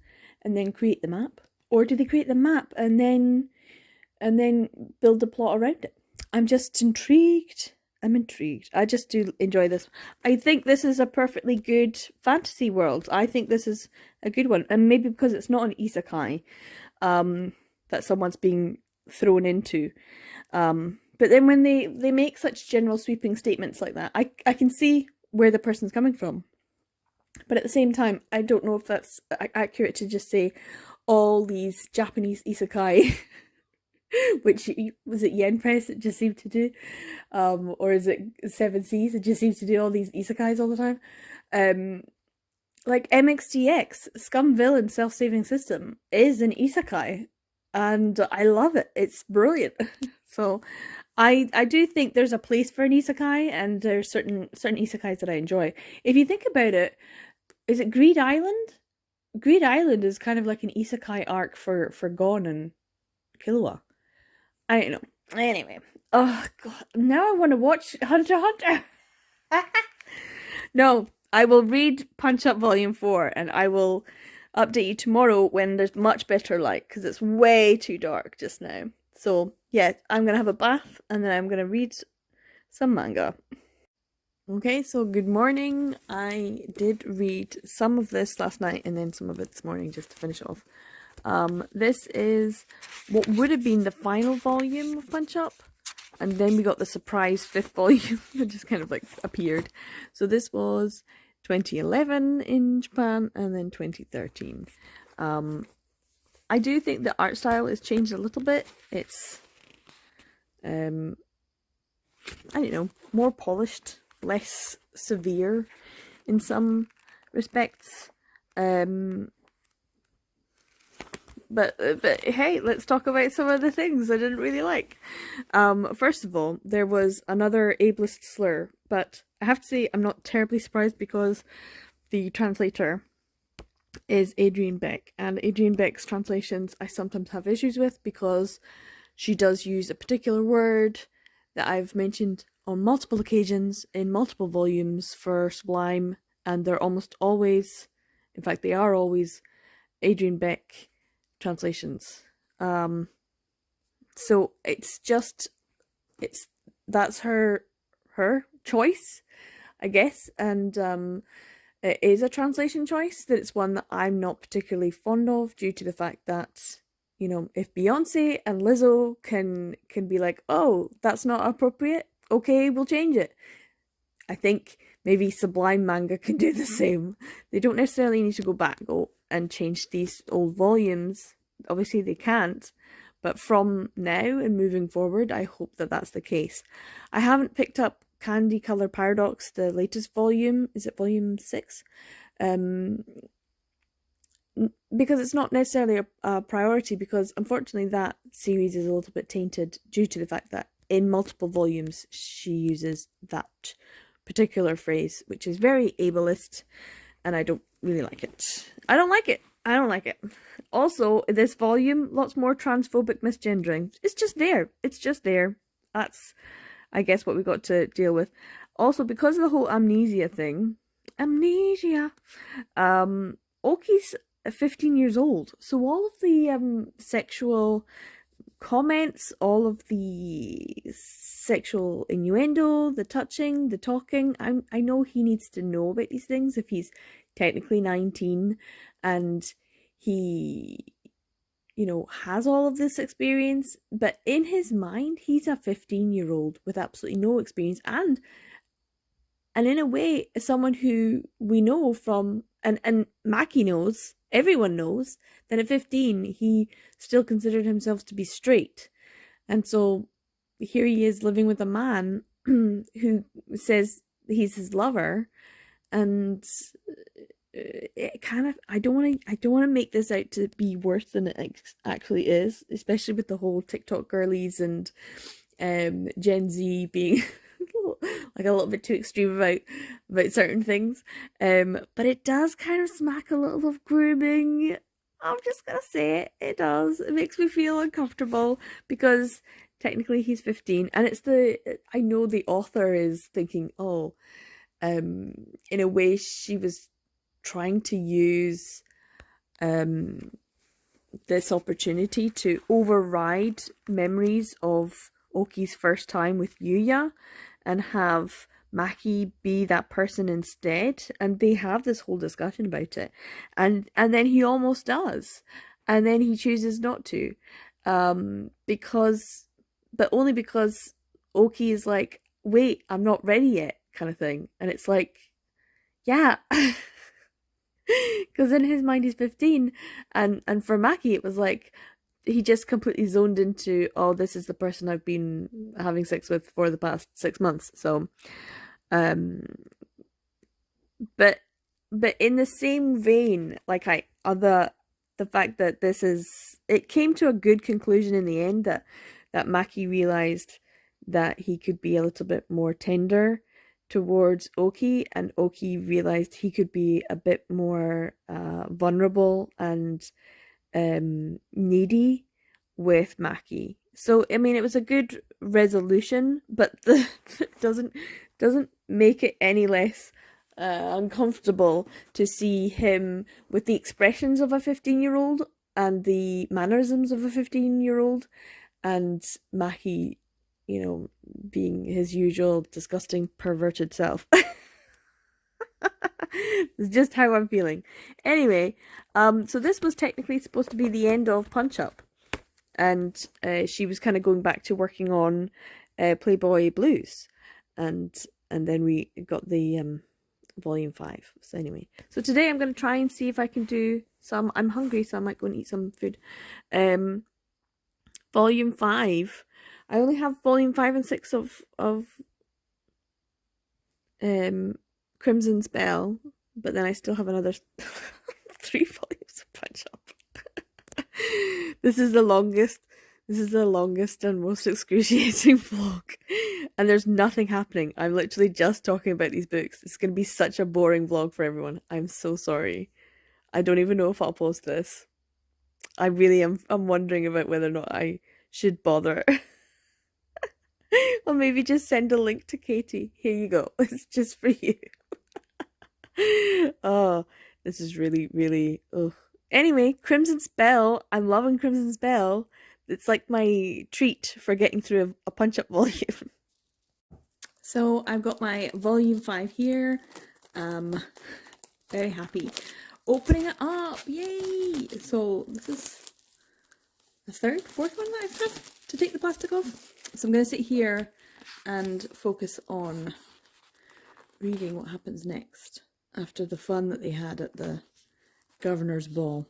and then create the map? Or do they create the map and then build the plot around it? I'm just intrigued. I'm intrigued. I just do enjoy this. I think this is a perfectly good fantasy world. I think this is a good one. And maybe because it's not an isekai that someone's being thrown into. But then when they make such general sweeping statements like that, I can see where the person's coming from. But at the same time, I don't know if that's accurate to just say all these Japanese isekai which, was it Yen Press it just seemed to do? Or is it Seven Seas? It just seems to do all these isekais all the time. Like MXDX, Scum Villain Self-Saving System, is an isekai. And I love it. It's brilliant. So I do think there's a place for an isekai, and there's certain isekais that I enjoy. If you think about it, is it Greed Island? Greed Island is kind of like an isekai arc for Gon and Killua. I don't know. Anyway. Oh, God. Now I want to watch Hunter x Hunter. No, I will read Punch Up Volume 4, and I will update you tomorrow when there's much better light, because it's way too dark just now. So, yeah, I'm going to have a bath, and then I'm going to read some manga. Okay, so good morning. I did read some of this last night, and then some of it this morning, just to finish off. This is what would have been the final volume of Punch Up, and then we got the surprise 5th volume that just kind of like appeared. So this was 2011 in Japan, and then 2013. I do think the art style has changed a little bit. It's I don't know, more polished, less severe in some respects. But hey, let's talk about some of the things I didn't really like. First of all, there was another ableist slur, but I have to say I'm not terribly surprised, because the translator is Adrienne Beck, and Adrienne Beck's translations I sometimes have issues with, because she does use a particular word that I've mentioned on multiple occasions in multiple volumes for Sublime, and they're almost always, in fact they are always, Adrienne Beck translations. So that's her choice, I guess, and it is a translation choice that it's one that I'm not particularly fond of, due to the fact that, you know, if Beyonce and Lizzo can be like, oh, that's not appropriate, okay, we'll change it. I think maybe Sublime Manga can do the same. They don't necessarily need to go back and change these old volumes. Obviously they can't, but from now and moving forward, I hope that that's the case. I haven't picked up Candy Color Paradox, the latest volume. Is it volume 6? Because it's not necessarily a priority, because unfortunately that series is a little bit tainted due to the fact that in multiple volumes she uses that particular phrase, which is very ableist, and I don't really like it. I don't like it. Also, this volume, lots more transphobic misgendering. It's just there. That's, I guess, what we got to deal with. Also, because of the whole amnesia thing, amnesia, Oki's 15 years old, so all of the sexual comments, all of the sexual innuendo, the touching, the talking, I know he needs to know about these things if he's technically 19 and he, has all of this experience, but in his mind, he's a 15-year-old with absolutely no experience and in a way, someone who we know from, and Maki knows, everyone knows, that at 15, he still considered himself to be straight. And so here he is living with a man who says he's his lover. And it kind of, I don't want to make this out to be worse than it actually is, especially with the whole TikTok girlies and Gen Z being like a little bit too extreme about certain things. But it does kind of smack a little of grooming. I'm just gonna say it. It does. It makes me feel uncomfortable because technically he's 15, and I know the author is thinking, oh, in a way she was trying to use this opportunity to override memories of Oki's first time with Yuya and have Maki be that person instead. And they have this whole discussion about it. And then he almost does. And then he chooses not to. But only because Oki is like, wait, I'm not ready yet, kind of thing. And it's like, yeah. Because in his mind he's 15, and for Maki it was like he just completely zoned into, oh, this is the person I've been having sex with for the past 6 months. So but in the same vein, like the fact that it came to a good conclusion in the end, that Maki realized that he could be a little bit more tender towards Oki, and Oki realized he could be a bit more vulnerable and needy with Maki. So I mean, it was a good resolution, but it doesn't make it any less uncomfortable to see him with the expressions of a 15-year-old and the mannerisms of a 15-year-old, and Maki, being his usual disgusting perverted self. It's just how I'm feeling. Anyway, so this was technically supposed to be the end of Punch Up, and she was kind of going back to working on Playboy Blues, and then we got the volume 5. So anyway, so today I'm going to try and see if I can do some. I'm hungry, so I might go and eat some food. Volume 5. I only have volume 5 and 6 of Crimson Spell, but then I still have another 3 volumes of Punch Up. This is the longest and most excruciating vlog, and there's nothing happening. I'm literally just talking about these books. It's going to be such a boring vlog for everyone. I'm so sorry. I don't even know if I'll post this. I really am. I'm wondering about whether or not I should bother. Or maybe just send a link to Katie. Here you go. It's just for you. Oh, this is really, really. Ugh. Anyway, Crimson Spell. I'm loving Crimson Spell. It's like my treat for getting through a punch-up volume. So I've got my volume 5 here. Very happy. Opening it up. Yay! So this is the fourth one that I've had to take the plastic off. So I'm going to sit here and focus on reading what happens next after the fun that they had at the governor's ball.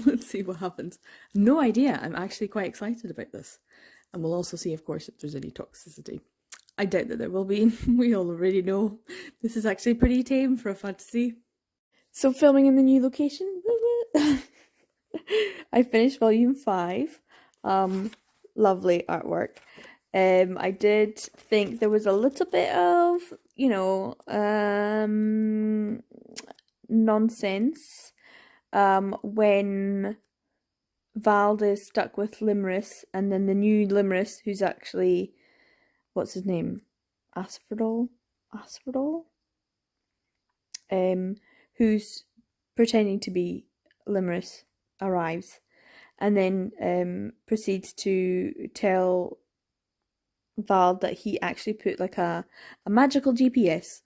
Let's see what happens. No idea. I'm actually quite excited about this. And we'll also see, of course, if there's any toxicity. I doubt that there will be. We all already know this is actually pretty tame for a fantasy. So filming in the new location. I finished volume 5. Lovely artwork. I did think there was a little bit of, nonsense when Vald is stuck with Limerus, and then the new Limerus, who's actually, what's his name? Asphodel? Asphodel, who's pretending to be Limerus, arrives and then proceeds to tell Val that he actually put like a magical GPS.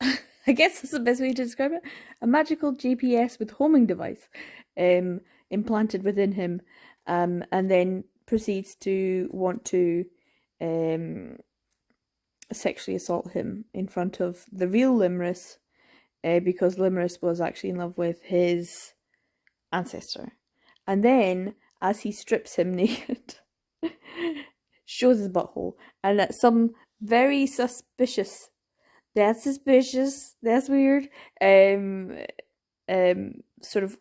I guess that's the best way to describe it. A magical GPS with homing device um, implanted within him, and then proceeds to want to um, sexually assault him in front of the real Limerus, because Limerus was actually in love with his ancestor. And then, as he strips him naked, shows his butthole, and at some very suspicious, that's weird, sort of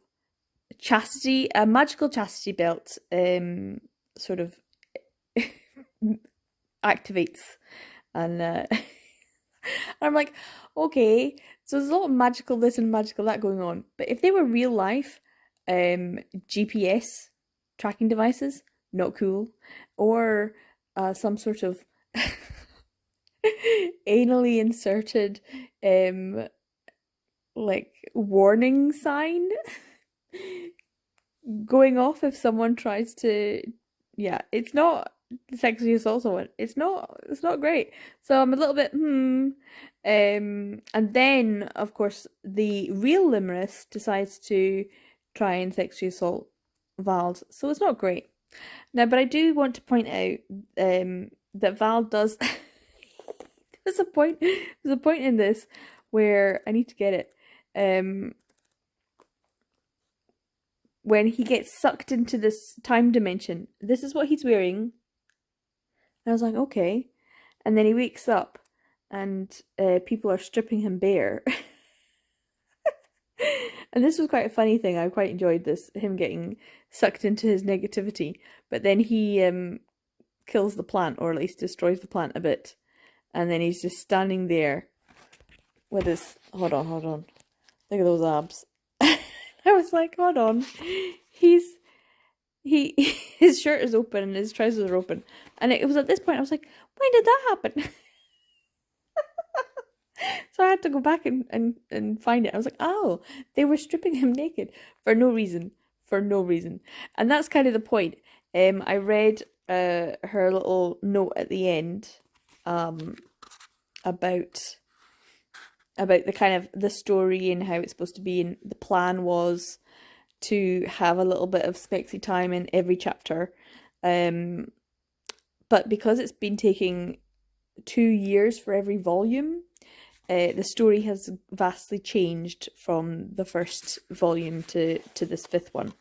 a magical chastity belt, sort of activates, and I'm like, okay, so there's a lot of magical this and magical that going on, but if they were real life GPS tracking devices, not cool, or some sort of anally inserted like warning sign going off if someone tries to, yeah, it's not sexually assault someone. It's not great. So I'm a little bit and then of course the real Limerus decides to try and sexually assault Vald. So it's not great. Now, but I do want to point out that Val does there's a point in this where I need to get it. When he gets sucked into this time dimension, this is what he's wearing. And I was like, okay. And then he wakes up and people are stripping him bare. And this was quite a funny thing. I quite enjoyed this, him getting sucked into his negativity. But then he kills the plant, or at least destroys the plant a bit. And then he's just standing there with his... Hold on. Look at those abs. I was like, hold on. His shirt is open and his trousers are open. And it was at this point I was like, when did that happen? So I had to go back and find it. I was like, oh, they were stripping him naked for no reason. For no reason. And that's kind of the point. I read her little note at the end about the kind of the story and how it's supposed to be, and the plan was to have a little bit of spexy time in every chapter, but because it's been taking 2 years for every volume, the story has vastly changed from the first volume to this fifth one.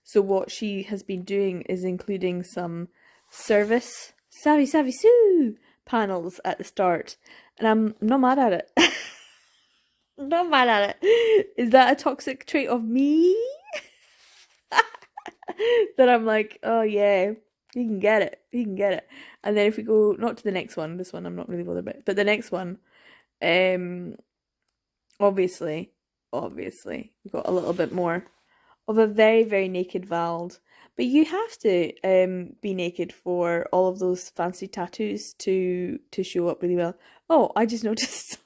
So what she has been doing is including some service savvy Sue panels at the start, and I'm not mad at it. Not mad at it. Is that a toxic trait of me? That I'm like, oh yeah, he can get it. And then if we go not to the next one, this one I'm not really bothered about, but the next one, obviously, we've got a little bit more of a very, very naked Vald. But you have to be naked for all of those fancy tattoos to show up really well. Oh, I just noticed.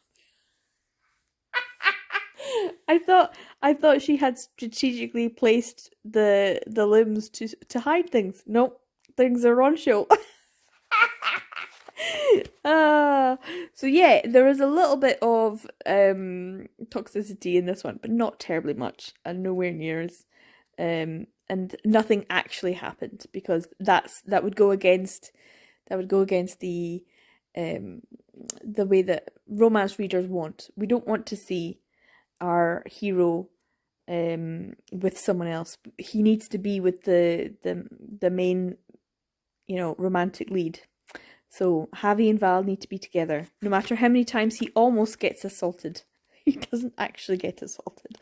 I thought she had strategically placed the limbs to hide things. Nope, things are on show. So yeah, there is a little bit of toxicity in this one, but not terribly much, and nowhere near as and nothing actually happened, because that would go against the way that romance readers want. We don't want to see our hero with someone else. He needs to be with the main, romantic lead. So Javi and Val need to be together. No matter how many times he almost gets assaulted, he doesn't actually get assaulted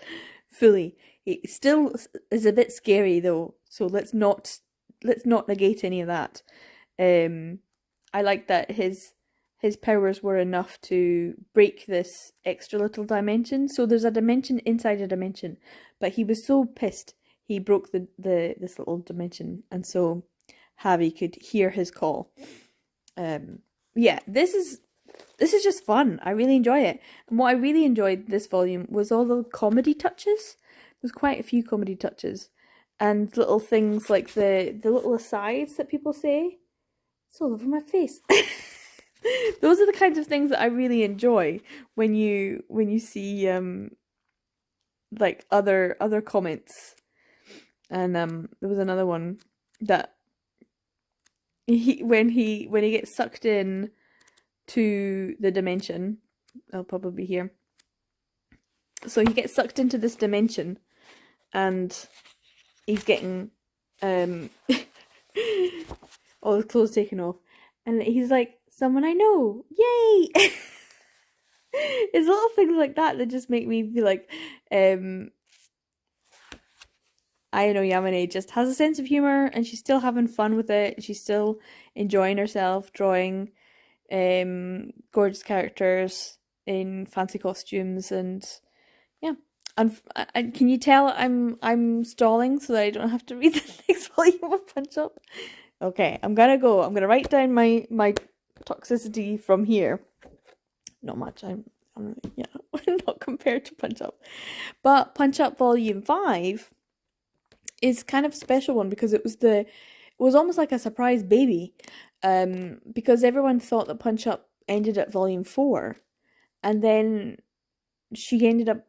fully. It still is a bit scary though. So let's not negate any of that. I like that his powers were enough to break this extra little dimension. So there's a dimension inside a dimension, but he was so pissed he broke this little dimension, and so Javi could hear his call. Yeah, this is this is just fun. I really enjoy it. And what I really enjoyed this volume was all the comedy touches. There's quite a few comedy touches. And little things like the little asides that people say. It's all over my face. Those are the kinds of things that I really enjoy when you see like other comments. And there was another one that when he gets sucked in to the dimension, I'll probably be here. So he gets sucked into this dimension and he's getting all his clothes taken off, and he's like, someone I know, yay. It's little things like that that just make me feel like Ayano Yamane just has a sense of humor, and she's still having fun with it. She's still enjoying herself drawing gorgeous characters in fancy costumes, and yeah. And can you tell I'm stalling so that I don't have to read the next volume of Punch Up? Okay, I'm gonna write down my toxicity from here. Not much. I'm yeah, not compared to Punch Up, but Punch Up Volume 5 is kind of a special one because it was almost like a surprise baby, because everyone thought that Punch Up ended at Volume 4, and then she ended up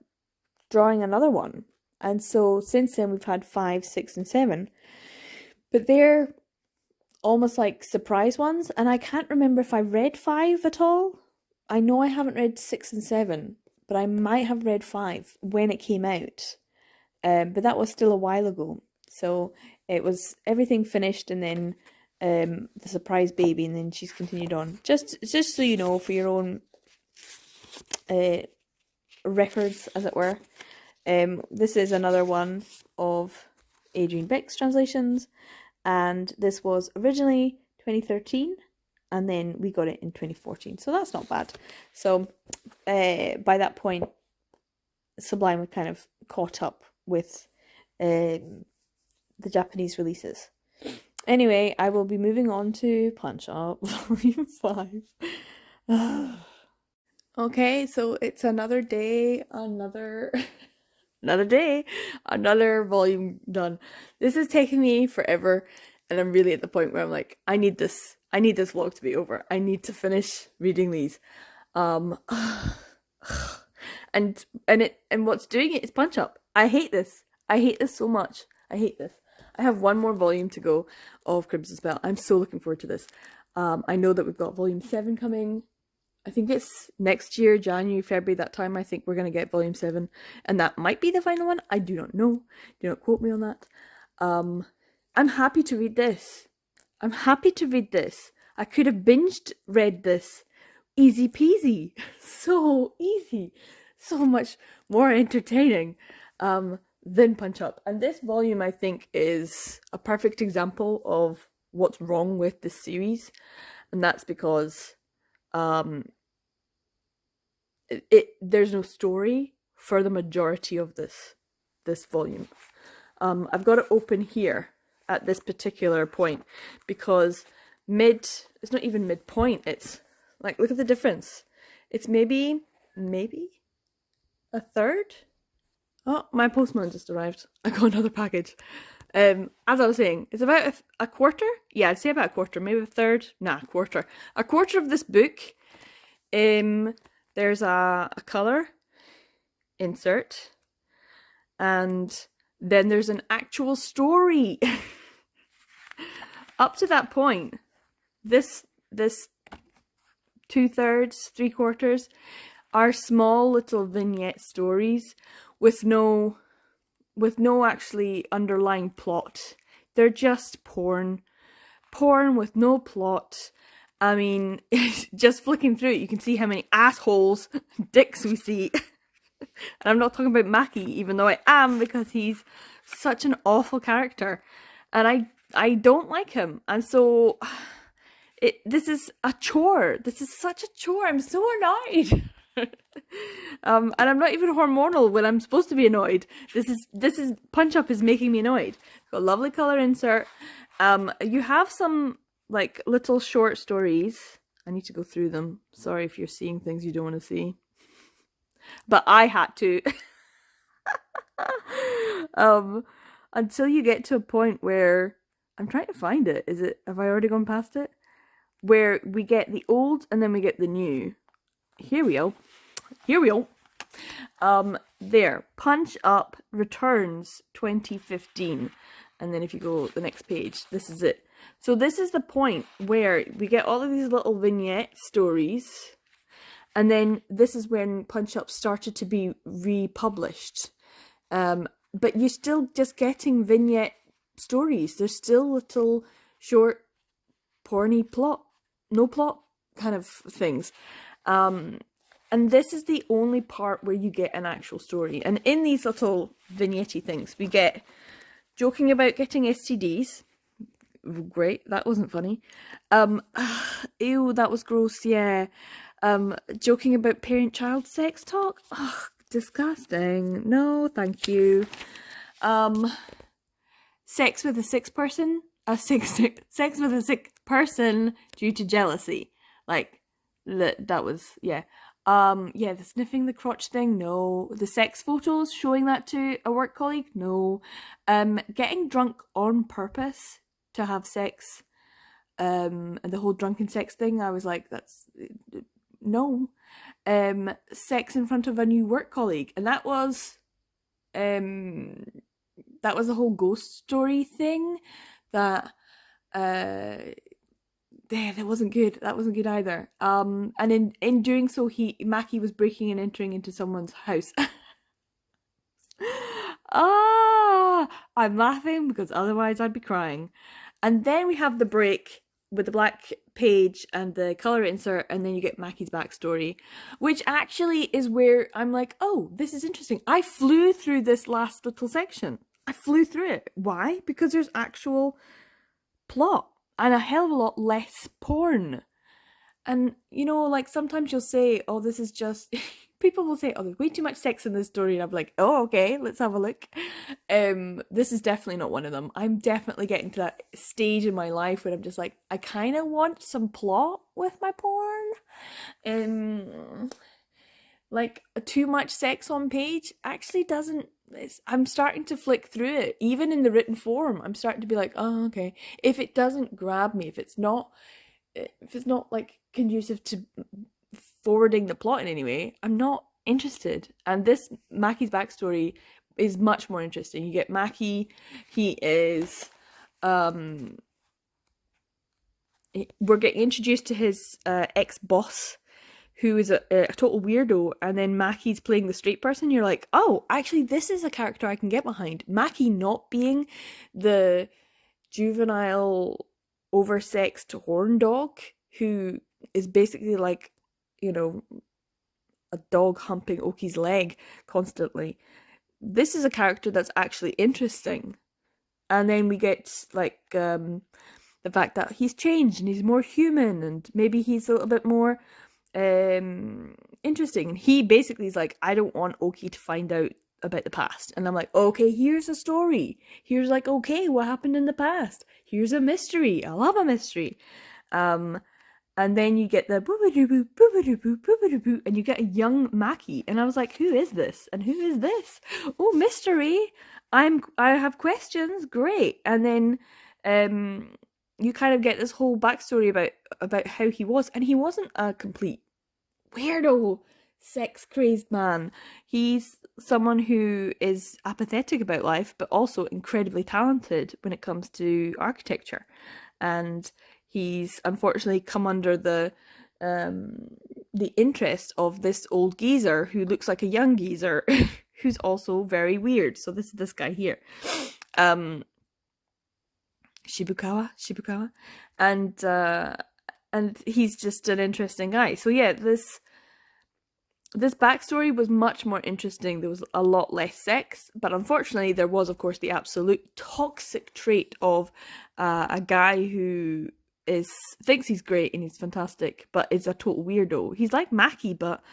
drawing another one, and so since then we've had 5, 6, and 7, but they're almost like surprise ones, and I can't remember if I read 5 at all. I know I haven't read 6 and 7, but I might have read 5 when it came out, but that was still a while ago, so it was everything finished, and then the surprise baby, and then she's continued on, just so you know, for your own records, as it were. This is another one of Adrienne Beck's translations, and this was originally 2013, and then we got it in 2014, so that's not bad. So by that point, Sublime had kind of caught up with the Japanese releases. Anyway, I will be moving on to Punch Up Volume 5. Okay, so it's another day, another day, another volume done. This is taking me forever, and I'm really at the point where I'm like, I need this vlog to be over. I need to finish reading these. And what's doing it is Punch Up. I hate this. I hate this so much. I hate this. I have one more volume to go of Crimson Spell. I'm so looking forward to this. I know that we've got volume 7 coming. I think it's next year, January, February, that time. I think we're going to get volume 7. And that might be the final one. I do not know. Do not quote me on that. I'm happy to read this. I'm happy to read this. I could have read this. Easy peasy. So easy. So much more entertaining than Punch Up. And this volume, I think, is a perfect example of what's wrong with this series. And that's because there's no story for the majority of this volume. I've got it open here at this particular point because it's not even midpoint, it's like, look at the difference. It's maybe a third. Oh, my postman just arrived. I got another package. As I was saying, it's about a quarter. Yeah, I'd say about a quarter, maybe a third. Nah, a quarter. A quarter of this book. There's a color insert, and then there's an actual story. Up to that point, this 2/3, 3/4 are small little vignette stories with no actually underlying plot. They're just porn with no plot. I mean, just flicking through it, you can see how many assholes, dicks we see. And I'm not talking about Maki, even though I am, because he's such an awful character. And I don't like him. And so, this is a chore. This is such a chore. I'm so annoyed. And I'm not even hormonal when I'm supposed to be annoyed. This is Punch Up is making me annoyed. Got a lovely color insert. You have some like little short stories I need to go through them. Sorry if you're seeing things you don't want to see. But I had to. Until you get to a point where I'm trying to find it. Have I already gone past it? Where we get the old and then we get the new. Here we go. Here we go. There. Punch Up returns 2015. And then if you go the next page, this is it. So this is the point where we get all of these little vignette stories. And then this is when Punch Up started to be republished. But you're still just getting vignette stories. There's still little short, porny plot, no plot kind of things. And this is the only part where you get an actual story. And in these little vignette things, we get joking about getting STDs. Great, that wasn't funny. Ew, that was gross, yeah. Joking about parent-child sex talk. Ugh, disgusting. No, thank you. Sex with a sick person. Sex with a sick person due to jealousy. Like, that was, yeah. Yeah, the sniffing the crotch thing, no. The sex photos, showing that to a work colleague, no. Getting drunk on purpose to have sex, and the whole drunken sex thing, I was like, that's, no. Sex in front of a new work colleague, and that was the whole ghost story thing, that, yeah, that wasn't good. That wasn't good either. And in doing so, Maki was breaking and entering into someone's house. I'm laughing because otherwise I'd be crying. And then we have the break with the black page and the color insert, and then you get Maki's backstory, which actually is where I'm like, oh, this is interesting. I flew through this last little section. I flew through it. Why? Because there's actual plot and a hell of a lot less porn. And, you know, like, sometimes you'll say, oh, this is just... People will say, oh, there's way too much sex in this story. And I'm like, oh, okay, let's have a look. This is definitely not one of them. I'm definitely getting to that stage in my life where I'm just like, I kind of want some plot with my porn. Like, too much sex on page actually doesn't... I'm starting to flick through it. Even in the written form, I'm starting to be like, oh, okay. If it doesn't grab me, if it's not like conducive to forwarding the plot in any way, I'm not interested. And this Maki's backstory is much more interesting. You get Maki, he is we're getting introduced to his ex-boss, who is a total weirdo, and then Maki's playing the straight person. You're like, oh, actually this is a character I can get behind. Maki not being the juvenile oversexed horn dog who is basically like, you know, a dog humping Oki's leg constantly. This is a character that's actually interesting. And then we get like the fact that he's changed and he's more human, and maybe he's a little bit more interesting. And he basically is like, I don't want Oki to find out about the past. And I'm like, okay, here's a story. Here's like, okay, what happened in the past? Here's a mystery. I love a mystery. And then you get the boo-ba-doo-boo, boo-ba-doo-boo, boo-ba-doo-boo, and you get a young Maki. And I was like, who is this? And who is this? Oh, mystery. I have questions. Great. And then you kind of get this whole backstory about how he was. And he wasn't a complete weirdo, sex-crazed man. He's someone who is apathetic about life, but also incredibly talented when it comes to architecture. And he's unfortunately come under the interest of this old geezer who looks like a young geezer who's also very weird. So this is this guy here, Shibukawa, and he's just an interesting guy. So yeah, this backstory was much more interesting. There was a lot less sex, but unfortunately there was, of course, the absolute toxic trait of a guy who thinks he's great and he's fantastic, but is a total weirdo. He's like Maki, but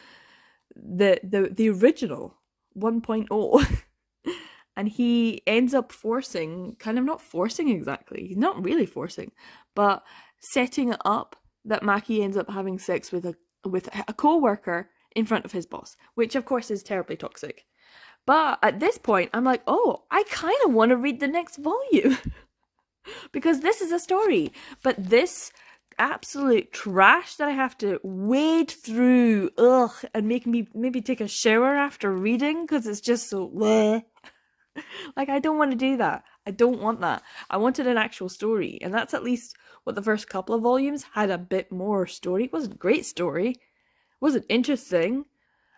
the original 1.0. And he ends up forcing, kind of not forcing exactly, he's not really forcing, but setting it up that Maki ends up having sex with a co-worker in front of his boss, which of course is terribly toxic. But at this point, I'm like, oh, I kind of want to read the next volume because this is a story. But this absolute trash that I have to wade through, and make me maybe take a shower after reading because it's just so bleh. Like, I don't want to do that. I don't want that. I wanted an actual story, and that's at least what the first couple of volumes had. A bit more story. It wasn't a great story. It wasn't interesting.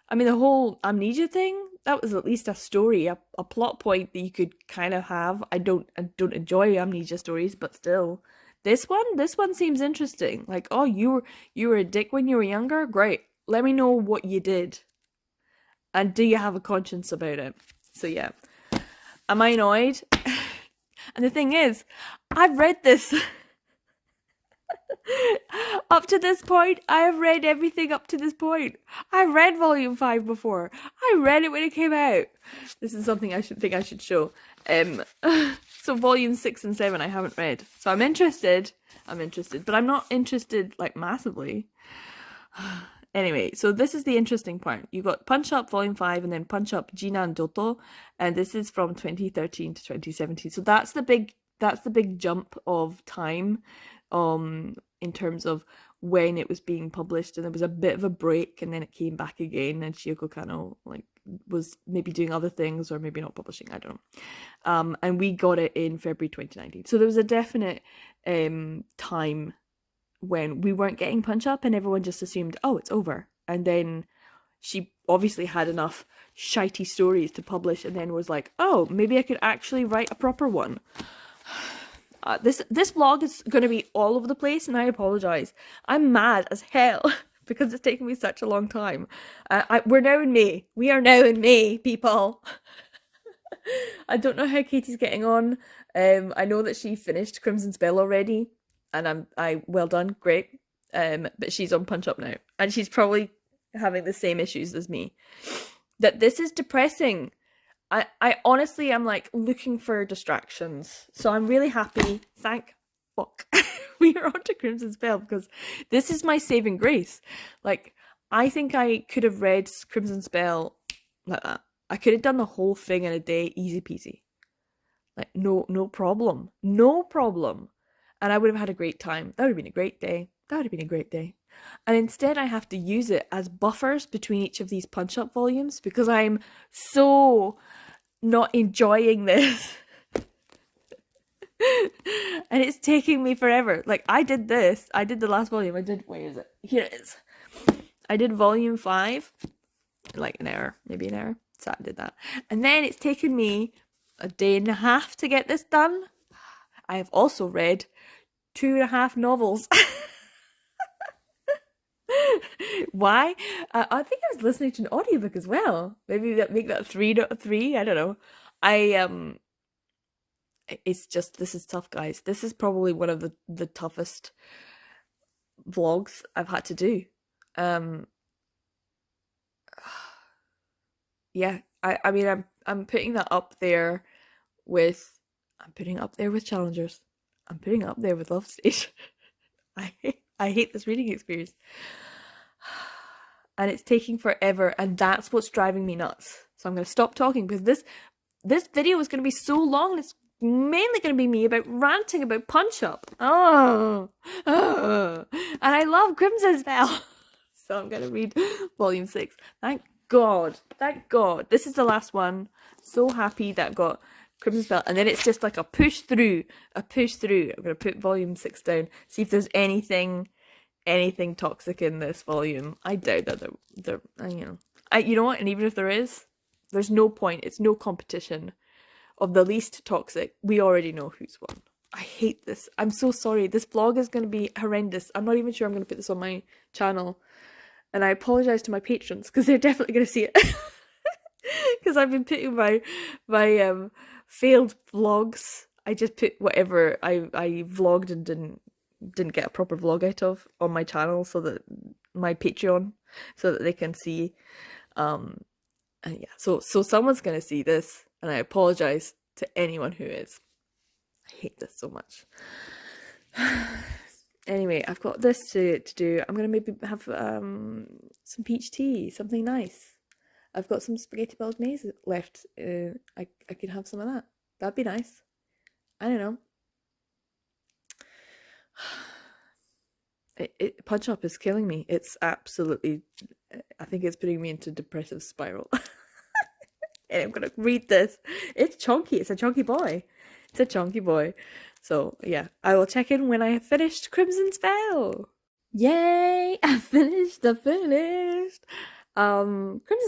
I mean, the whole amnesia thing, that was at least a story, a plot point that you could kind of have. I don't enjoy amnesia stories, but still. This one seems interesting. Like, oh, you were a dick when you were younger? Great. Let me know what you did. And do you have a conscience about it? So yeah. Am I annoyed? And the thing is, I've read this. Up to this point, I have read everything up to this point. I read volume 5 before. I read it when it came out. This is something I should show. So volume 6 and 7 I haven't read. So I'm interested, but I'm not interested like massively. Anyway, so this is the interesting part. You got Punch Up Volume 5 and then Punch Up Jinan Doto, and this is from 2013 to 2017. So that's the big jump of time in terms of when it was being published, and there was a bit of a break and then it came back again, and Shiuko Kano was maybe doing other things or maybe not publishing, I don't know. And we got it in February 2019. So there was a definite time when we weren't getting Punch Up and everyone just assumed, oh, it's over. And then she obviously had enough shitey stories to publish and then was like, oh, maybe I could actually write a proper one. This vlog is going to be all over the place, and I apologize. I'm mad as hell because it's taken me such a long time. We're now in May. We are now in May, people. I don't know how Katie's getting on. I know that she finished Crimson Spell already, and I well done, great. But she's on Punch Up now, and she's probably having the same issues as me. That this is depressing. I honestly am like looking for distractions. So I'm really happy. Thank fuck. We are on to Crimson Spell because this is my saving grace. Like, I think I could have read Crimson Spell like that. I could have done the whole thing in a day, easy peasy. Like, no problem. No problem. And I would have had a great time. That would have been a great day. And instead I have to use it as buffers between each of these Punch Up volumes because I'm so not enjoying this. And it's taking me forever. Like, I did the last volume. Where is it? Here it is. I did volume 5 in like an hour, maybe an hour. So I did that. And then it's taken me a day and a half to get this done. I have also read 2.5 novels. Why? I think I was listening to an audiobook as well. Maybe make that three. I don't know. It's just, this is tough, guys. This is probably one of the toughest vlogs I've had to do. Yeah. I mean, I'm putting that up there with. I'm putting it up there with Challengers. I'm putting it up there with Love Stage. I hate this reading experience. And it's taking forever, and that's what's driving me nuts. So I'm going to stop talking because this video is going to be so long, and it's mainly going to be me about ranting about Punch Up. And I love Crimson Spell. So I'm going to read volume 6. Thank God. This is the last one. So happy that I've got Crimson Spell, and then it's just like a push through. I'm going to put volume 6 down, see if there's anything toxic in this volume. I doubt that there you know what, and even if there is, there's no point. It's no competition of the least toxic. We already know who's won. I hate this. I'm so sorry. This vlog is going to be horrendous. I'm not even sure I'm going to put this on my channel, and I apologize to my patrons because they're definitely going to see it. Because I've been putting my failed vlogs. I just put whatever I vlogged and didn't get a proper vlog out of on my channel, so that my Patreon, so that they can see. And yeah, so someone's gonna see this, and I apologize to anyone who is. I hate this so much. Anyway, I've got this to do. I'm gonna maybe have some peach tea, something nice. I've got some spaghetti bolognese left. I could have some of that. That'd be nice. I don't know. Punch Up is killing me. It's absolutely. I think it's putting me into depressive spiral. And I'm gonna read this. It's chunky. It's a chunky boy. It's a chunky boy. So yeah, I will check in when I have finished Crimson Spell. Yay! I finished. Crimson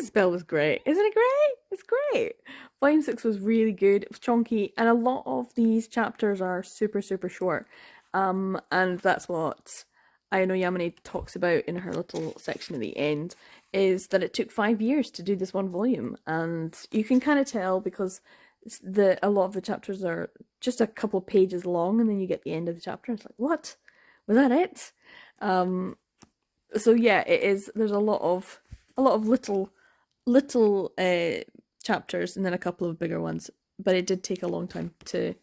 Spell was great. Isn't it great? It's great. Volume 6 was really good. It was chunky, and a lot of these chapters are super, super short. And that's what Ayano Yamane talks about in her little section at the end, is that it took 5 years to do this one volume. And you can kind of tell because a lot of the chapters are just a couple pages long, and then you get the end of the chapter and it's like, what? Was that it? So yeah, it is. There's a lot of little chapters and then a couple of bigger ones, but it did take a long time to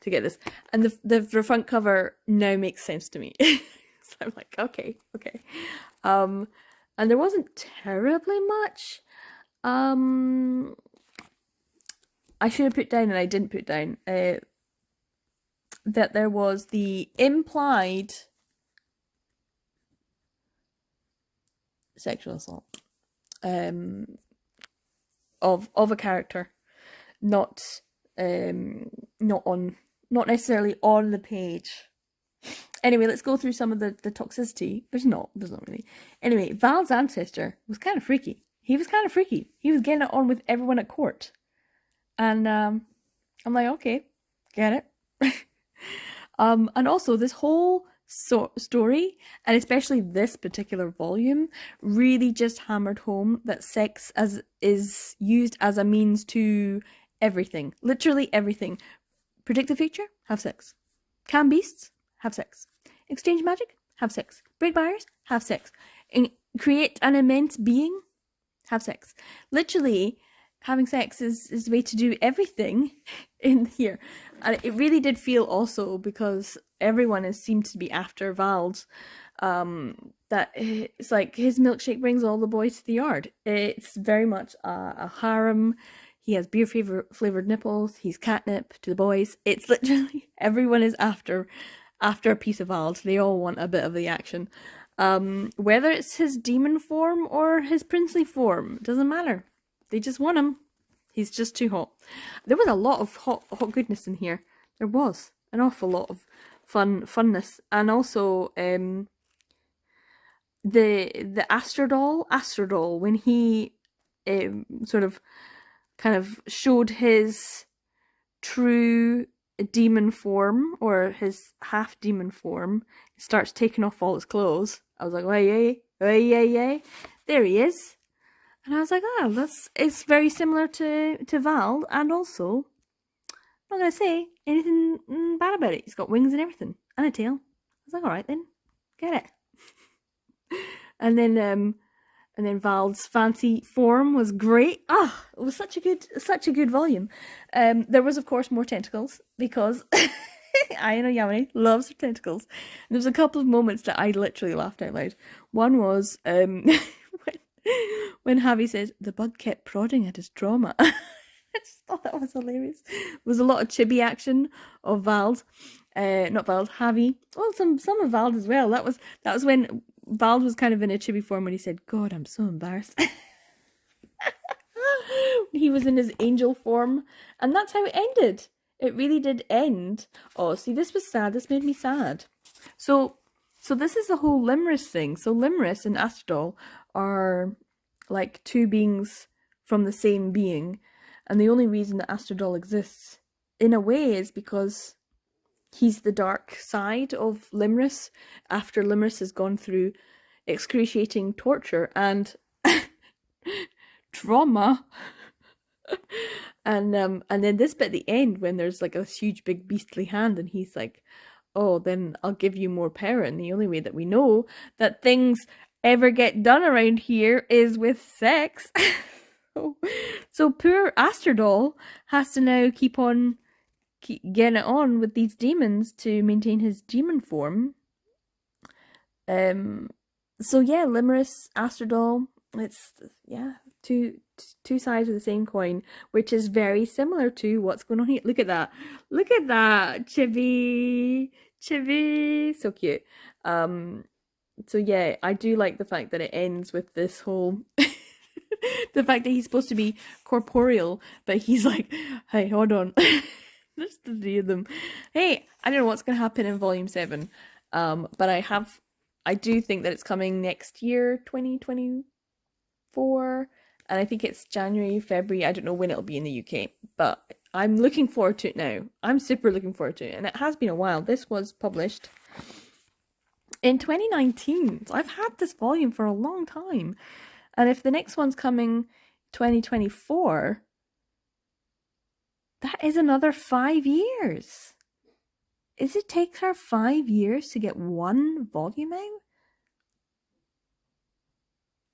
get this. And the front cover now makes sense to me. So I'm like, okay. And there wasn't terribly much. I should have put down, and I didn't put down, that there was the implied sexual assault of a character, not necessarily on the page. Anyway, let's go through some of the toxicity. There's not really. Anyway, Val's ancestor was kind of freaky. He was getting it on with everyone at court. And I'm like, okay, get it. And also this whole story, and especially this particular volume, really just hammered home that sex is used as a means to everything. Literally everything. Predict the future? Have sex. Calm beasts? Have sex. Exchange magic? Have sex. Break barriers? Have sex. Create an immense being? Have sex. Literally, having sex is the way to do everything in here. And it really did feel also, because everyone seemed to be after Val's, that it's like his milkshake brings all the boys to the yard. It's very much a harem. He has beer flavored nipples. He's catnip to the boys. It's literally everyone is after a piece of Val's. They all want a bit of the action. Whether it's his demon form or his princely form, doesn't matter. They just want him. He's just too hot. There was a lot of hot goodness in here. There was an awful lot of funness, and also the Astrodol when he sort of kind of showed his true demon form, or his half demon form, starts taking off all his clothes. I was like, yay, there he is. And I was like, it's very similar to Val, and also, I'm not going to say anything bad about it. He's got wings and everything, and a tail. I was like, alright then, get it. And then Val's fancy form was great. It was such a good volume. There was, of course, more tentacles, because Ayano Yamane loves her tentacles. And there was a couple of moments that I literally laughed out loud. One was when Javi says, the bug kept prodding at his trauma. I just thought that was hilarious. There was a lot of chibi action of Val's. Not Val's, Javi. Well, some of Val's as well. That was when Val was kind of in a chibi form when he said, God, I'm so embarrassed. He was in his angel form. And that's how it ended. It really did end. Oh, see, this was sad. This made me sad. So this is the whole Limris thing. So Limris and Astrodol are like two beings from the same being. And the only reason that Astrodol exists, in a way, is because he's the dark side of Limris, after Limris has gone through excruciating torture and trauma. And then this bit at the end, when there's like a huge big beastly hand, and he's like, oh, then I'll give you more power. And the only way that we know that things ever get done around here is with sex. So poor Astrodol has to now keep getting it on with these demons to maintain his demon form. Um, so yeah, Limerus, Astrodol, it's yeah, two sides of the same coin, which is very similar to what's going on here. Look at that. Look at that. Chibi. Chibi. So cute. Um, so yeah, I do like the fact that it ends with this whole the fact that he's supposed to be corporeal, but he's like, hey, hold on. There's the three of them. Hey, I don't know what's gonna happen in volume 7. But I do think that it's coming next year, 2024. And I think it's January, February. I don't know when it'll be in the UK, but I'm looking forward to it now. I'm super looking forward to it. And it has been a while. This was published in 2019. So I've had this volume for a long time. And if the next one's coming 2024, that is another 5 years. It takes her 5 years to get one volume out?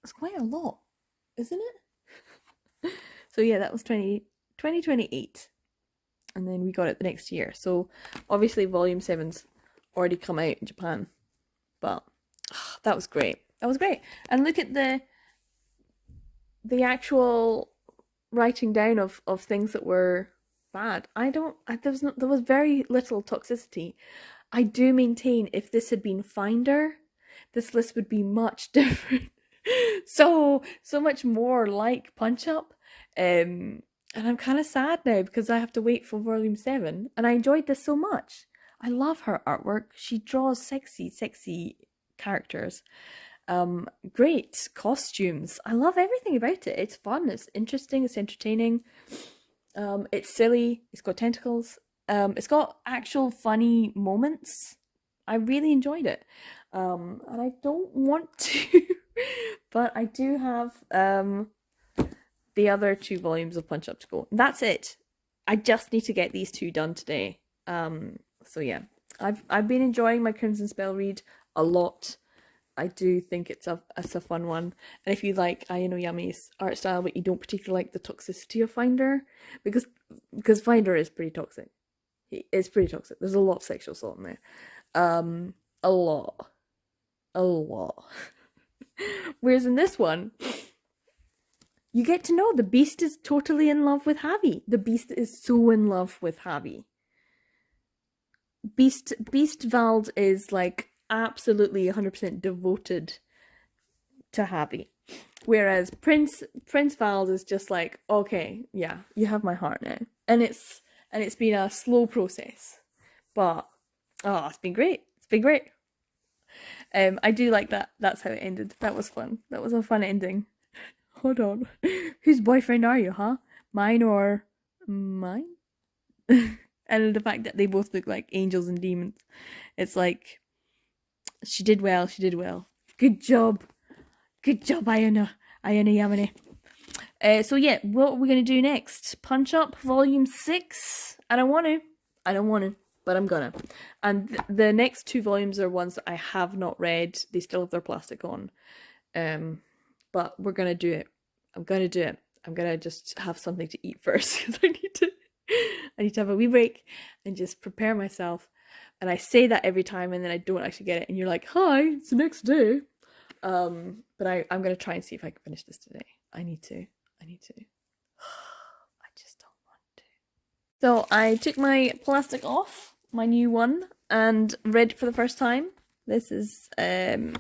It's quite a lot, isn't it? So yeah, that was 2028. And then we got it the next year. So obviously volume 7's already come out in Japan. But that was great. That was great. And look at the actual writing down of things that were bad. There was very little toxicity. I do maintain if this had been Finder, this list would be much different. so much more like Punch Up. And I'm kind of sad now because I have to wait for volume 7. And I enjoyed this so much. I love her artwork. She draws sexy characters. Great costumes. I love everything about it. It's fun, it's interesting, it's entertaining. It's silly, it's got tentacles. It's got actual funny moments. I really enjoyed it. And I don't want to, but I do have the other 2 volumes of Punch Up to go. That's it. I just need to get these 2 done today. So yeah, I've been enjoying my Crimson Spell read a lot. I do think it's a fun one. And if you like Ayano Yamane's art style, but you don't particularly like the toxicity of Finder, because Finder is pretty toxic. It's pretty toxic. There's a lot of sexual assault in there. A lot. Whereas in this one, you get to know the Beast is totally in love with Javi. The Beast is so in love with Javi. Beast Vald is like absolutely 100% devoted to Javi. Whereas Prince Vald is just like, okay, yeah, you have my heart now. And it's been a slow process. But it's been great. It's been great. I do like that. That's how it ended. That was fun. That was a fun ending. Hold on. Whose boyfriend are you, huh? Mine or mine? And the fact that they both look like angels and demons. It's like, she did well. Good job, Ayano Yamane. So yeah, what are we going to do next? Punch Up Volume 6? I don't want to, but I'm gonna. And the next 2 volumes are ones that I have not read. They still have their plastic on. But we're gonna do it. I'm gonna do it. I'm gonna just have something to eat first because I need to have a wee break and just prepare myself. And I say that every time and then I don't actually get it. And you're like, hi, it's the next day. But I'm gonna try and see if I can finish this today. I need to. I just don't want to. So I took my plastic off, my new one, and read it for the first time. This is well,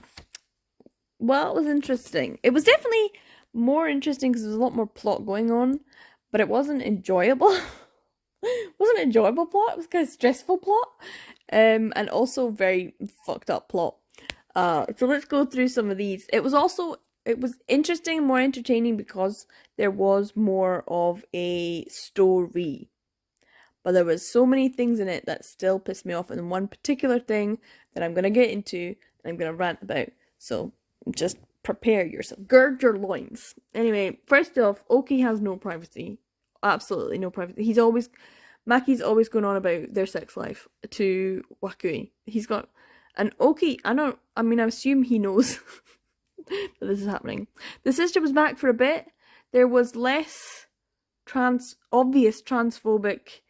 it was interesting. It was definitely more interesting because there's a lot more plot going on, but it wasn't enjoyable. It wasn't an enjoyable plot. It was kind of stressful plot, and also very fucked up plot. So let's go through some of these. It was interesting and more entertaining because there was more of a story. But there was so many things in it that still pissed me off, and one particular thing that I'm gonna get into and I'm gonna rant about. So just prepare yourself. Gird your loins. Anyway, first off, Oki has no privacy. Absolutely no privacy. Maki's always going on about their sex life to Wakui. He's got, and Oki, I assume he knows that this is happening. The sister was back for a bit. There was less obvious transphobic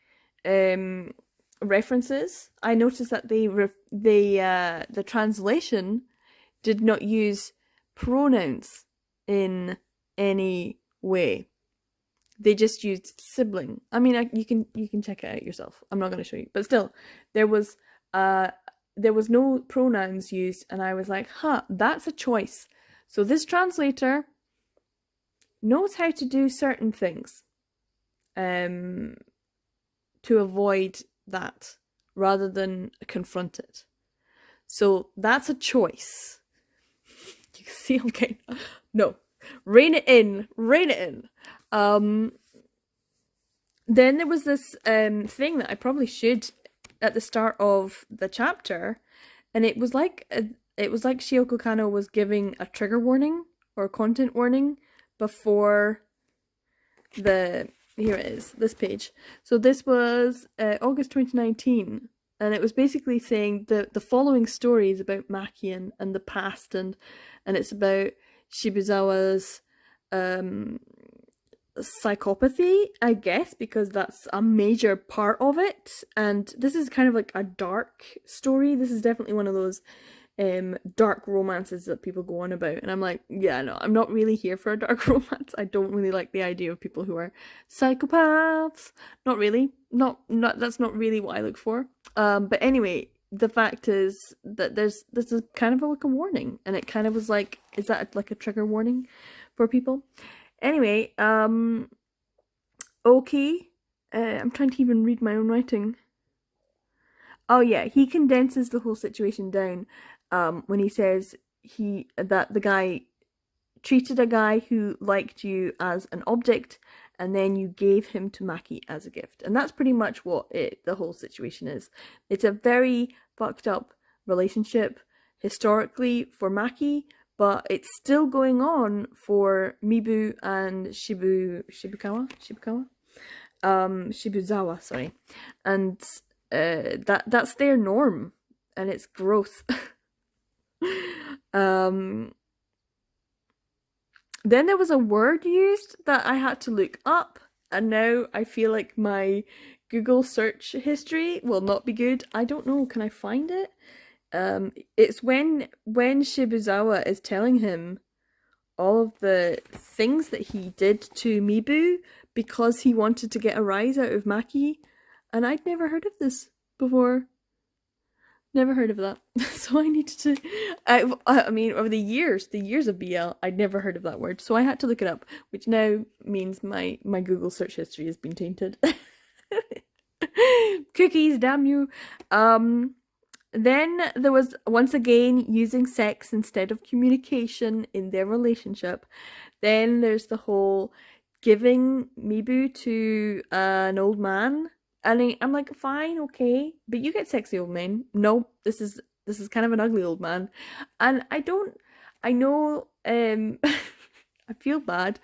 references. I noticed that the translation did not use pronouns in any way. They just used sibling. I mean, you can check it out yourself. I'm not going to show you, but still, there was uh there was no pronouns used, and I was like, "Huh, that's a choice." So this translator knows how to do certain things, um, to avoid that rather than confront it. So that's a choice. You can see I'm getting no, rein it in, rein it in. Then there was this thing that I probably should at the start of the chapter, and it was like Shiuko Kano was giving a trigger warning or content warning before the here it is, this page. So this was August 2019, and it was basically saying the following story is about Maki and the past, and it's about Shibuzawa's psychopathy, I guess, because that's a major part of it. And this is kind of like a dark story. This is definitely one of those dark romances that people go on about, and I'm like, yeah, no, I'm not really here for a dark romance. I don't really like the idea of people who are psychopaths. Not really. Not that's not really what I look for. But anyway, the fact is that this is kind of like a warning, and it kind of was like, is that like a trigger warning for people? Anyway, okay. I'm trying to even read my own writing. Oh yeah, he condenses the whole situation down when he says that the guy treated a guy who liked you as an object, and then you gave him to Maki as a gift. And that's pretty much what the whole situation is. It's a very fucked up relationship historically for Maki, but it's still going on for Mibu and Shibuzawa, sorry. And that's their norm, and it's gross. Then there was a word used that I had to look up, and now I feel like my Google search history will not be good. I don't know, can I find it? It's when Shibuzawa is telling him all of the things that he did to Mibu because he wanted to get a rise out of Maki, and I'd never heard of this before. Never heard of that. So I needed to. I mean, over the years of BL, I'd never heard of that word. So I had to look it up, which now means my Google search history has been tainted. Cookies, damn you. Then there was once again using sex instead of communication in their relationship. Then there's the whole giving Mibu to an old man. And I'm like, fine, okay, but you get sexy old men. No, this is kind of an ugly old man, and I know, I feel bad,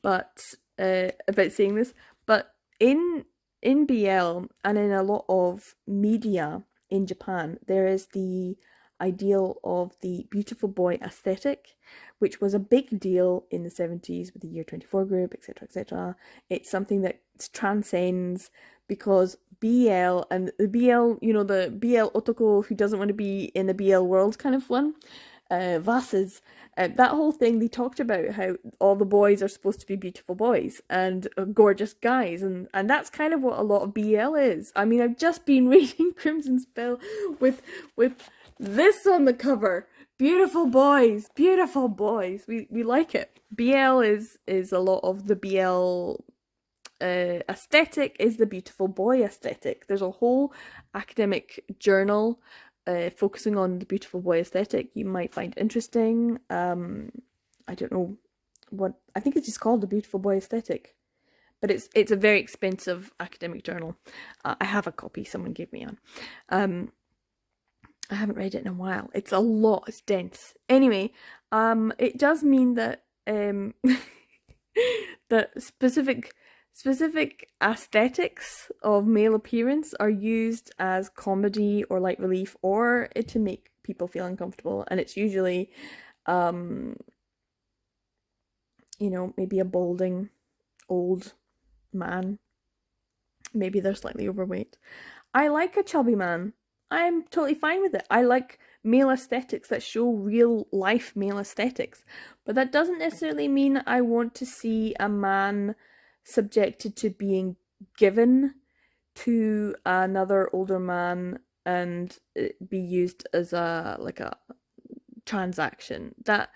but about saying this, but in BL and in a lot of media in Japan, there is the ideal of the beautiful boy aesthetic, which was a big deal in the 70s with the Year 24 group, etc., etc. It's something that transcends, because BL and the BL, the BL otoko who doesn't want to be in the BL world kind of one, Vases, that whole thing, they talked about how all the boys are supposed to be beautiful boys and gorgeous guys, and that's kind of what a lot of BL is. I mean, I've just been reading Crimson Spell with this on the cover. Beautiful boys, beautiful boys. We like it. BL is a lot of the BL aesthetic is the beautiful boy aesthetic. There's a whole academic journal focusing on the beautiful boy aesthetic. You might find interesting. I don't know what, I think it's just called the beautiful boy aesthetic, but it's a very expensive academic journal. I have a copy someone gave me on. I haven't read it in a while. It's a lot. It's dense. Anyway, it does mean that that specific aesthetics of male appearance are used as comedy or light relief, or to make people feel uncomfortable, and it's usually maybe a balding old man. Maybe they're slightly overweight. I like a chubby man. I'm totally fine with it. I like male aesthetics, that show real life male aesthetics. But that doesn't necessarily mean I want to see a man subjected to being given to another older man and be used as a transaction. That,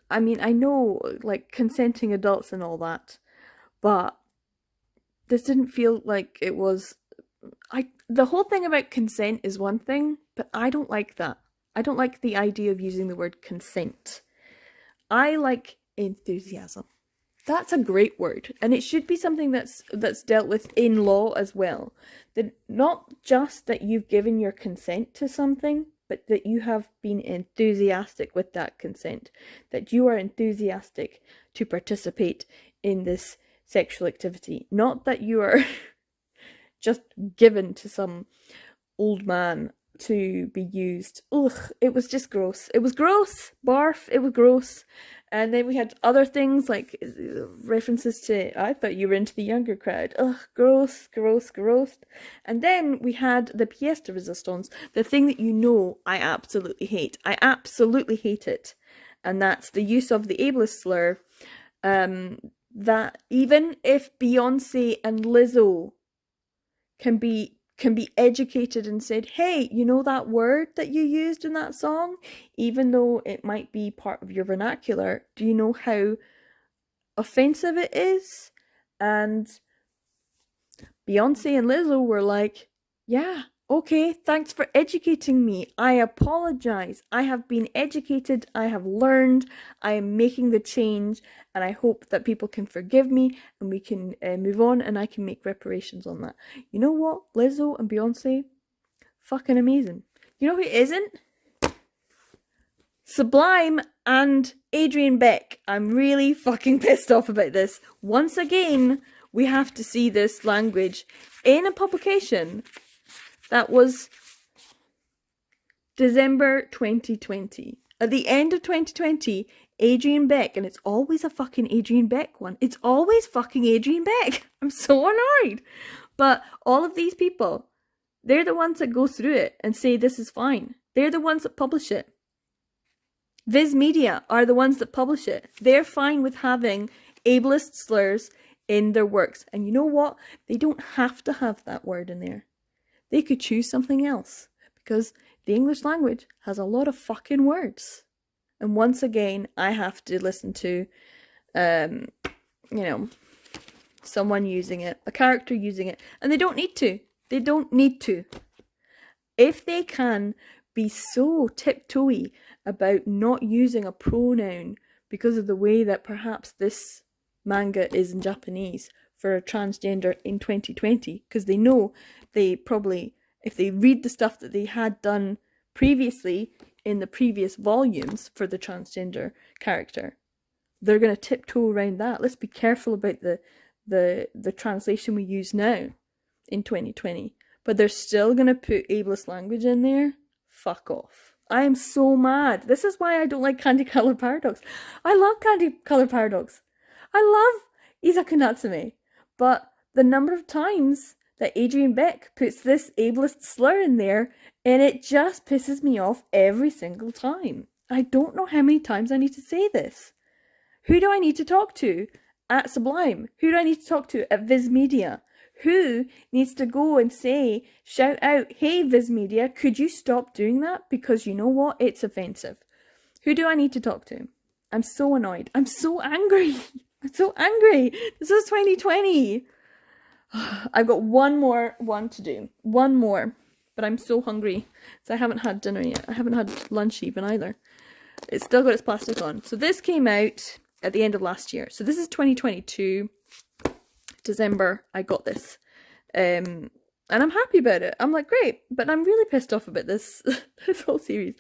I mean, I know like consenting adults and all that, but this didn't feel like it was. The whole thing about consent is one thing, but I don't like that. I don't like the idea of using the word consent. I like enthusiasm. That's a great word, and it should be something that's dealt with in law as well. That not just that you've given your consent to something, but that you have been enthusiastic with that consent. That you are enthusiastic to participate in this sexual activity. Not that you are just given to some old man to be used. Ugh, it was just gross. It was gross. Barf, it was gross. And then we had other things like references to, I thought you were into the younger crowd. Ugh, gross, gross, gross. And then we had the pièce de résistance, the thing that you know I absolutely hate. I absolutely hate it. And that's the use of the ableist slur. That even if Beyonce and Lizzo can be educated and said, hey, you know that word that you used in that song, even though it might be part of your vernacular, do you know how offensive it is? And Beyonce and Lizzo were like, yeah, okay, thanks for educating me. I apologize. I have been educated. I have learned. I am making the change, and I hope that people can forgive me and we can move on and I can make reparations on that. You know what? Lizzo and Beyonce, fucking amazing. You know who isn't? Sublime and Adrian Beck. I'm really fucking pissed off about this. Once again, we have to see this language in a publication that was December 2020. At the end of 2020, Adrian Beck, and it's always a fucking Adrian Beck one. It's always fucking Adrian Beck. I'm so annoyed. But all of these people, they're the ones that go through it and say this is fine. They're the ones that publish it. Viz Media are the ones that publish it. They're fine with having ableist slurs in their works. And you know what? They don't have to have that word in there. They could choose something else, because the English language has a lot of fucking words. And once again, I have to listen to, someone using it, a character using it, and they don't need to. They don't need to. If they can be so tiptoey about not using a pronoun because of the way that perhaps this manga is in Japanese for a transgender in 2020, because they know they probably, if they read the stuff that they had done previously in the previous volumes for the transgender character, they're going to tiptoe around that. Let's be careful about the translation we use now in 2020. But they're still going to put ableist language in there? Fuck off. I am so mad. This is why I don't like Candy Color Paradox. I love Candy Color Paradox. I love Izaku Natsume. But the number of times that Adrian Beck puts this ableist slur in there, and it just pisses me off every single time. I don't know how many times I need to say this. Who do I need to talk to at Sublime? Who do I need to talk to at Viz Media? Who needs to go and say, shout out, hey Viz Media, could you stop doing that? Because you know what? It's offensive. Who do I need to talk to? I'm so annoyed. I'm so angry. I'm so angry. This is 2020. I've got one more one to do. One more. But I'm so hungry. So I haven't had dinner yet. I haven't had lunch even either. It's still got its plastic on. So this came out at the end of last year. So this is 2022. December, I got this. And I'm happy about it. I'm like, great. But I'm really pissed off about this this whole series.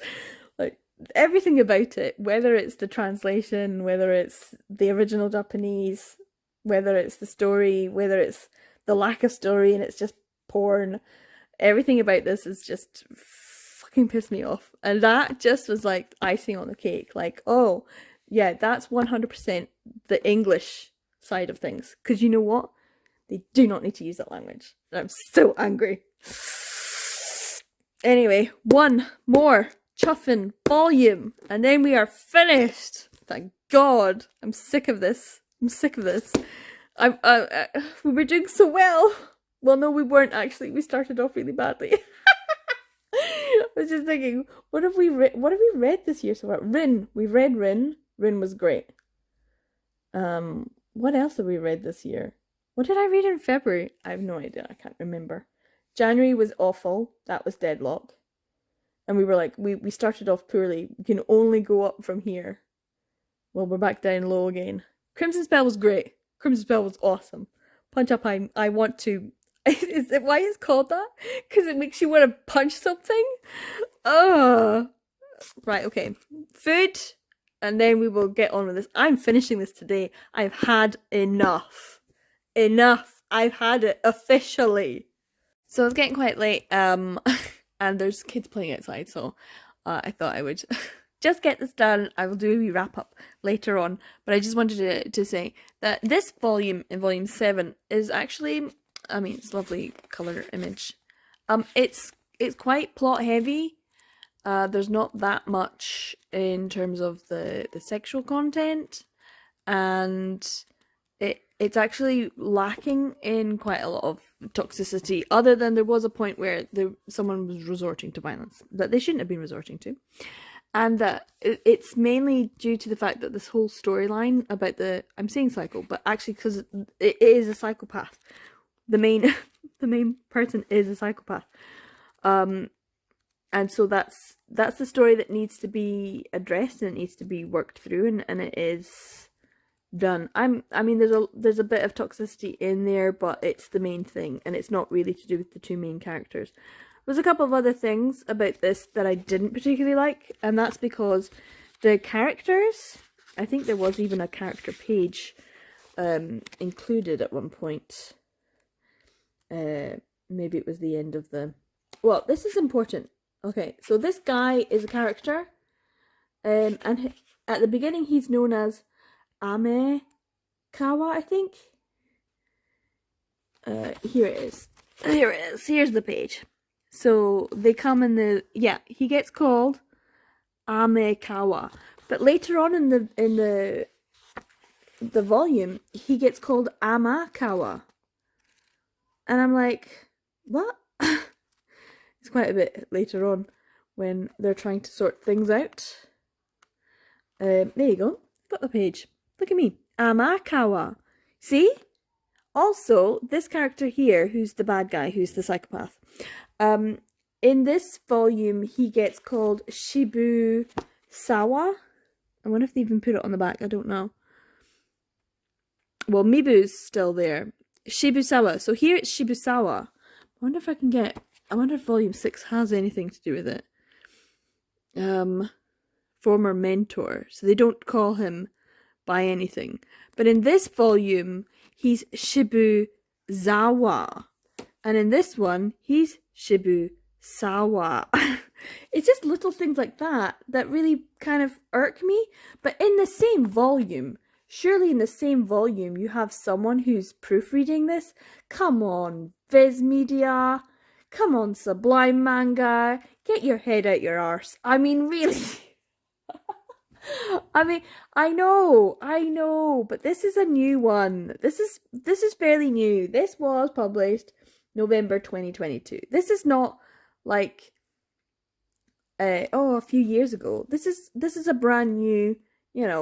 Like, everything about it, whether it's the translation, whether it's the original Japanese, whether it's the story, whether it's the lack of story and it's just porn, everything about this is just fucking pissed me off. And that just was like icing on the cake. Like, oh, yeah, that's 100% the English side of things. Because you know what? They do not need to use that language. And I'm so angry. Anyway, one more chuffing volume, and then we are finished. Thank God. I'm sick of this. We were doing so well. Well, no, we weren't actually. We started off really badly. I was just thinking, what have we read this year so far? Rin. We read Rin. Rin was great. What else have we read this year? What did I read in February? I have no idea. I can't remember. January was awful. That was Deadlock. And we were like, we started off poorly. We can only go up from here. Well, we're back down low again. Crimson Spell was great. Crimson Spell was awesome. Punch Up, I want to. Is it why it's called that? Because it makes you want to punch something? Right, okay. Food, and then we will get on with this. I'm finishing this today. I've had enough. Enough. I've had it officially. So it's getting quite late, and there's kids playing outside, so I thought I would just get this done. I will do a wee wrap up later on, but I just wanted to say that this volume, in volume 7, is actually, I mean, it's a lovely colour image. It's quite plot heavy. There's not that much in terms of the sexual content, and it's actually lacking in quite a lot of toxicity, other than there was a point where someone was resorting to violence that they shouldn't have been resorting to. And that it's mainly due to the fact that this whole storyline about I'm saying psycho, but actually because it is a psychopath. The main person is a psychopath. And so that's the story that needs to be addressed and it needs to be worked through, and it is done. I mean there's a bit of toxicity in there, but it's the main thing, and it's not really to do with the two main characters. There's a couple of other things about this that I didn't particularly like, and that's because the characters, I think there was even a character page included at one point. Maybe it was the end of the... Well, this is important. Okay, so this guy is a character, and at the beginning he's known as Ame Kawa, I think. Here it is. Here's the page. So they come in he gets called Ame Kawa, but later on in the volume he gets called Amakawa, and I'm like, what? It's quite a bit later on when they're trying to sort things out. There you go. Got the page. Look at me. Amakawa. See? Also, this character here, who's the bad guy, who's the psychopath, in this volume, he gets called Shibusawa. I wonder if they even put it on the back. I don't know. Well, Mibu's still there. Shibusawa. So here it's Shibusawa. I wonder if volume 6 has anything to do with it. Former mentor. So they don't call him by anything. But in this volume, he's Shibuzawa. And in this one, he's Shibusawa. It's just little things like that really kind of irk me. But in the same volume, surely in the same volume, you have someone who's proofreading this. Come on, Viz Media. Come on, Sublime Manga. Get your head out your arse. I mean, really. I mean, I know, but this is a new one. This is fairly new. This was published November 2022. This is not like a few years ago. This is a brand new,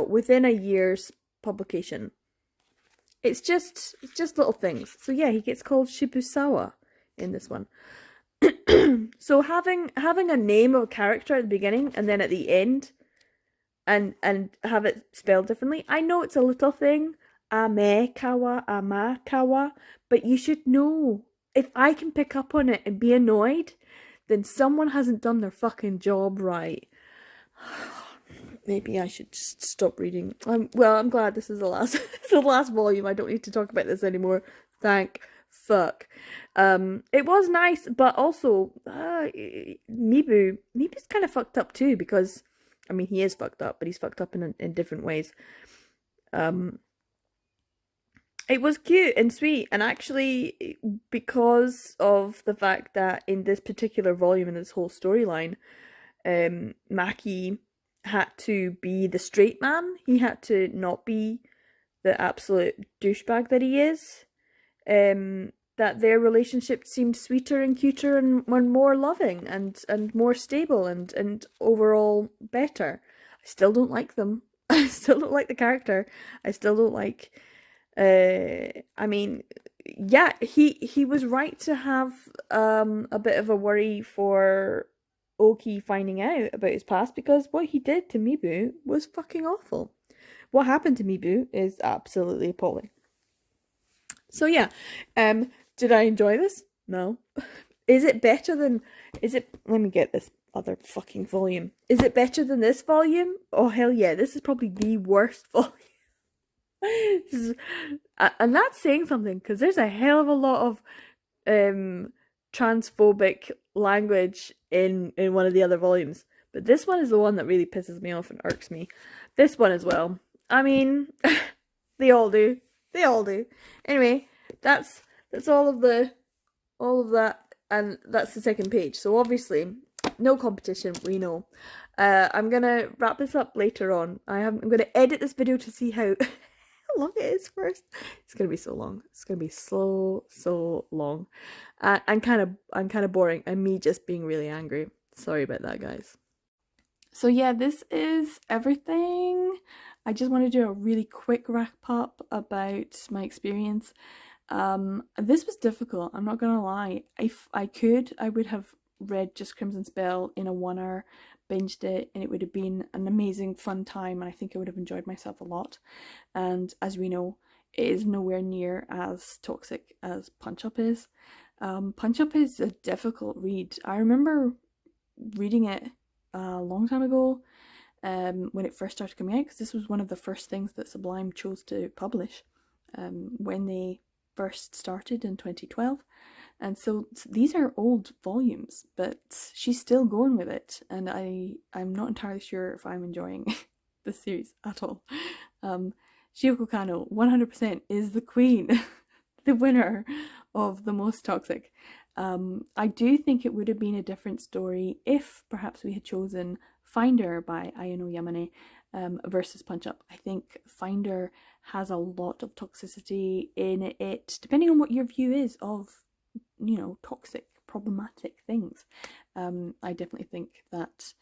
within a year's publication. It's just little things. So yeah, he gets called Shibusawa in this one. So having a name of a character at the beginning and then at the end and have it spelled differently. I know it's a little thing, Amakawa, but you should know. If I can pick up on it and be annoyed, then someone hasn't done their fucking job right. Maybe I should just stop reading. I'm glad this is the last volume. I don't need to talk about this anymore. Thank fuck. It was nice, but also Mibu's kind of fucked up too, because I mean he is fucked up, but he's fucked up in different ways. It was cute and sweet, and actually, because of the fact that in this particular volume in this whole storyline, Maki had to be the straight man. He had to not be the absolute douchebag that he is. That their relationship seemed sweeter and cuter and more loving and more stable and overall better. I still don't like them. I still don't like the character. I still don't like. I mean, yeah, he was right to have a bit of a worry for Oki finding out about his past, because what he did to Mibu was fucking awful. What happened to Mibu is absolutely appalling. So yeah, did I enjoy this? No. Is it better than? Is it? Let me get this other fucking volume. Is it better than this volume? Oh hell yeah! This is probably the worst volume. And that's saying something, because there's a hell of a lot of transphobic language in one of the other volumes, but this one is the one that really pisses me off and irks me. This one as well. I mean, they all do. They all do. Anyway, that's all of that, and that's the second page. So obviously, no competition. We know. I'm gonna wrap this up later on. I'm gonna edit this video to see how long it is first. It's gonna be so long. It's gonna be so long, and kind of boring, and me just being really angry. Sorry about that, guys. So yeah, this is everything. I just want to do a really quick wrap up about my experience. This was difficult, I'm not gonna lie. If I could, I would have read just Crimson Spell in a 1 hour, binged it, and it would have been an amazing fun time, and I think I would have enjoyed myself a lot. And as we know, it is nowhere near as toxic as Punch Up is. Punch Up is a difficult read. I remember reading it a long time ago, when it first started coming out, because this was one of the first things that Sublime chose to publish when they first started in 2012. And so these are old volumes, but she's still going with it, and I'm not entirely sure if I'm enjoying this series at all. Shiuko Kano 100% is the queen, the winner of the most toxic. I do think it would have been a different story if perhaps we had chosen Finder by Ayano Yamane versus Punch Up. I think Finder has a lot of toxicity in it, depending on what your view is of, toxic, problematic things. I definitely think that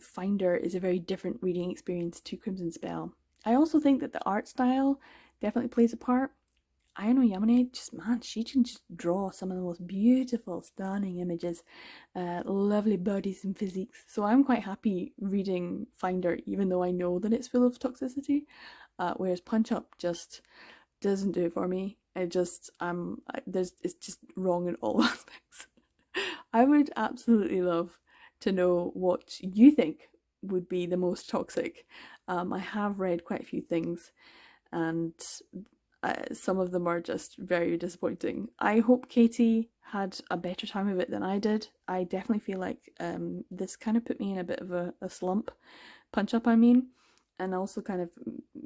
Finder is a very different reading experience to Crimson Spell. I also think that the art style definitely plays a part. Ayano Yamane, she can just draw some of the most beautiful, stunning images, lovely bodies and physiques. So I'm quite happy reading Finder, even though I know that it's full of toxicity. Whereas Punch Up just doesn't do it for me. It's just wrong in all aspects. I would absolutely love to know what you think would be the most toxic. I have read quite a few things, and some of them are just very disappointing. I hope Katie had a better time of it than I did. I definitely feel like this kind of put me in a bit of a slump. Punch Up, I mean, and also kind of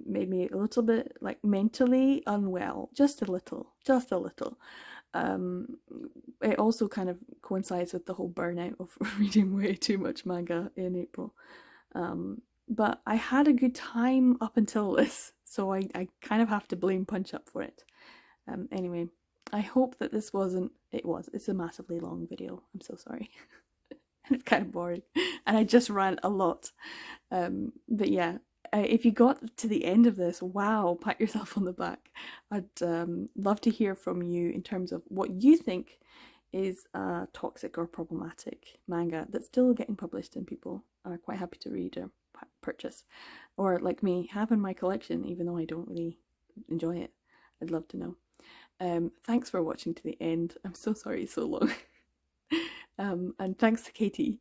made me a little bit like mentally unwell, just a little. It also kind of coincides with the whole burnout of reading way too much manga in April. But I had a good time up until this, so I kind of have to blame Punch Up for it. Anyway, I hope that this wasn't, it's a massively long video, I'm so sorry. It's kind of boring, and I just ran a lot. But yeah, if you got to the end of this, wow, pat yourself on the back. I'd love to hear from you in terms of what you think is a toxic or problematic manga that's still getting published and people are quite happy to read or purchase, or like me, have in my collection even though I don't really enjoy it. I'd love to know. Thanks for watching to the end. I'm so sorry it's so long. And thanks to Katie.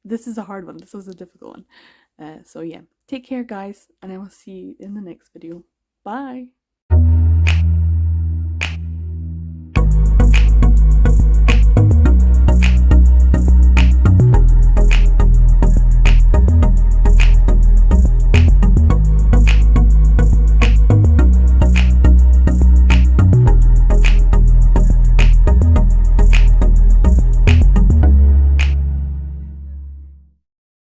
This is a hard one. This was a difficult one. So yeah, take care guys, and I will see you in the next video. Bye!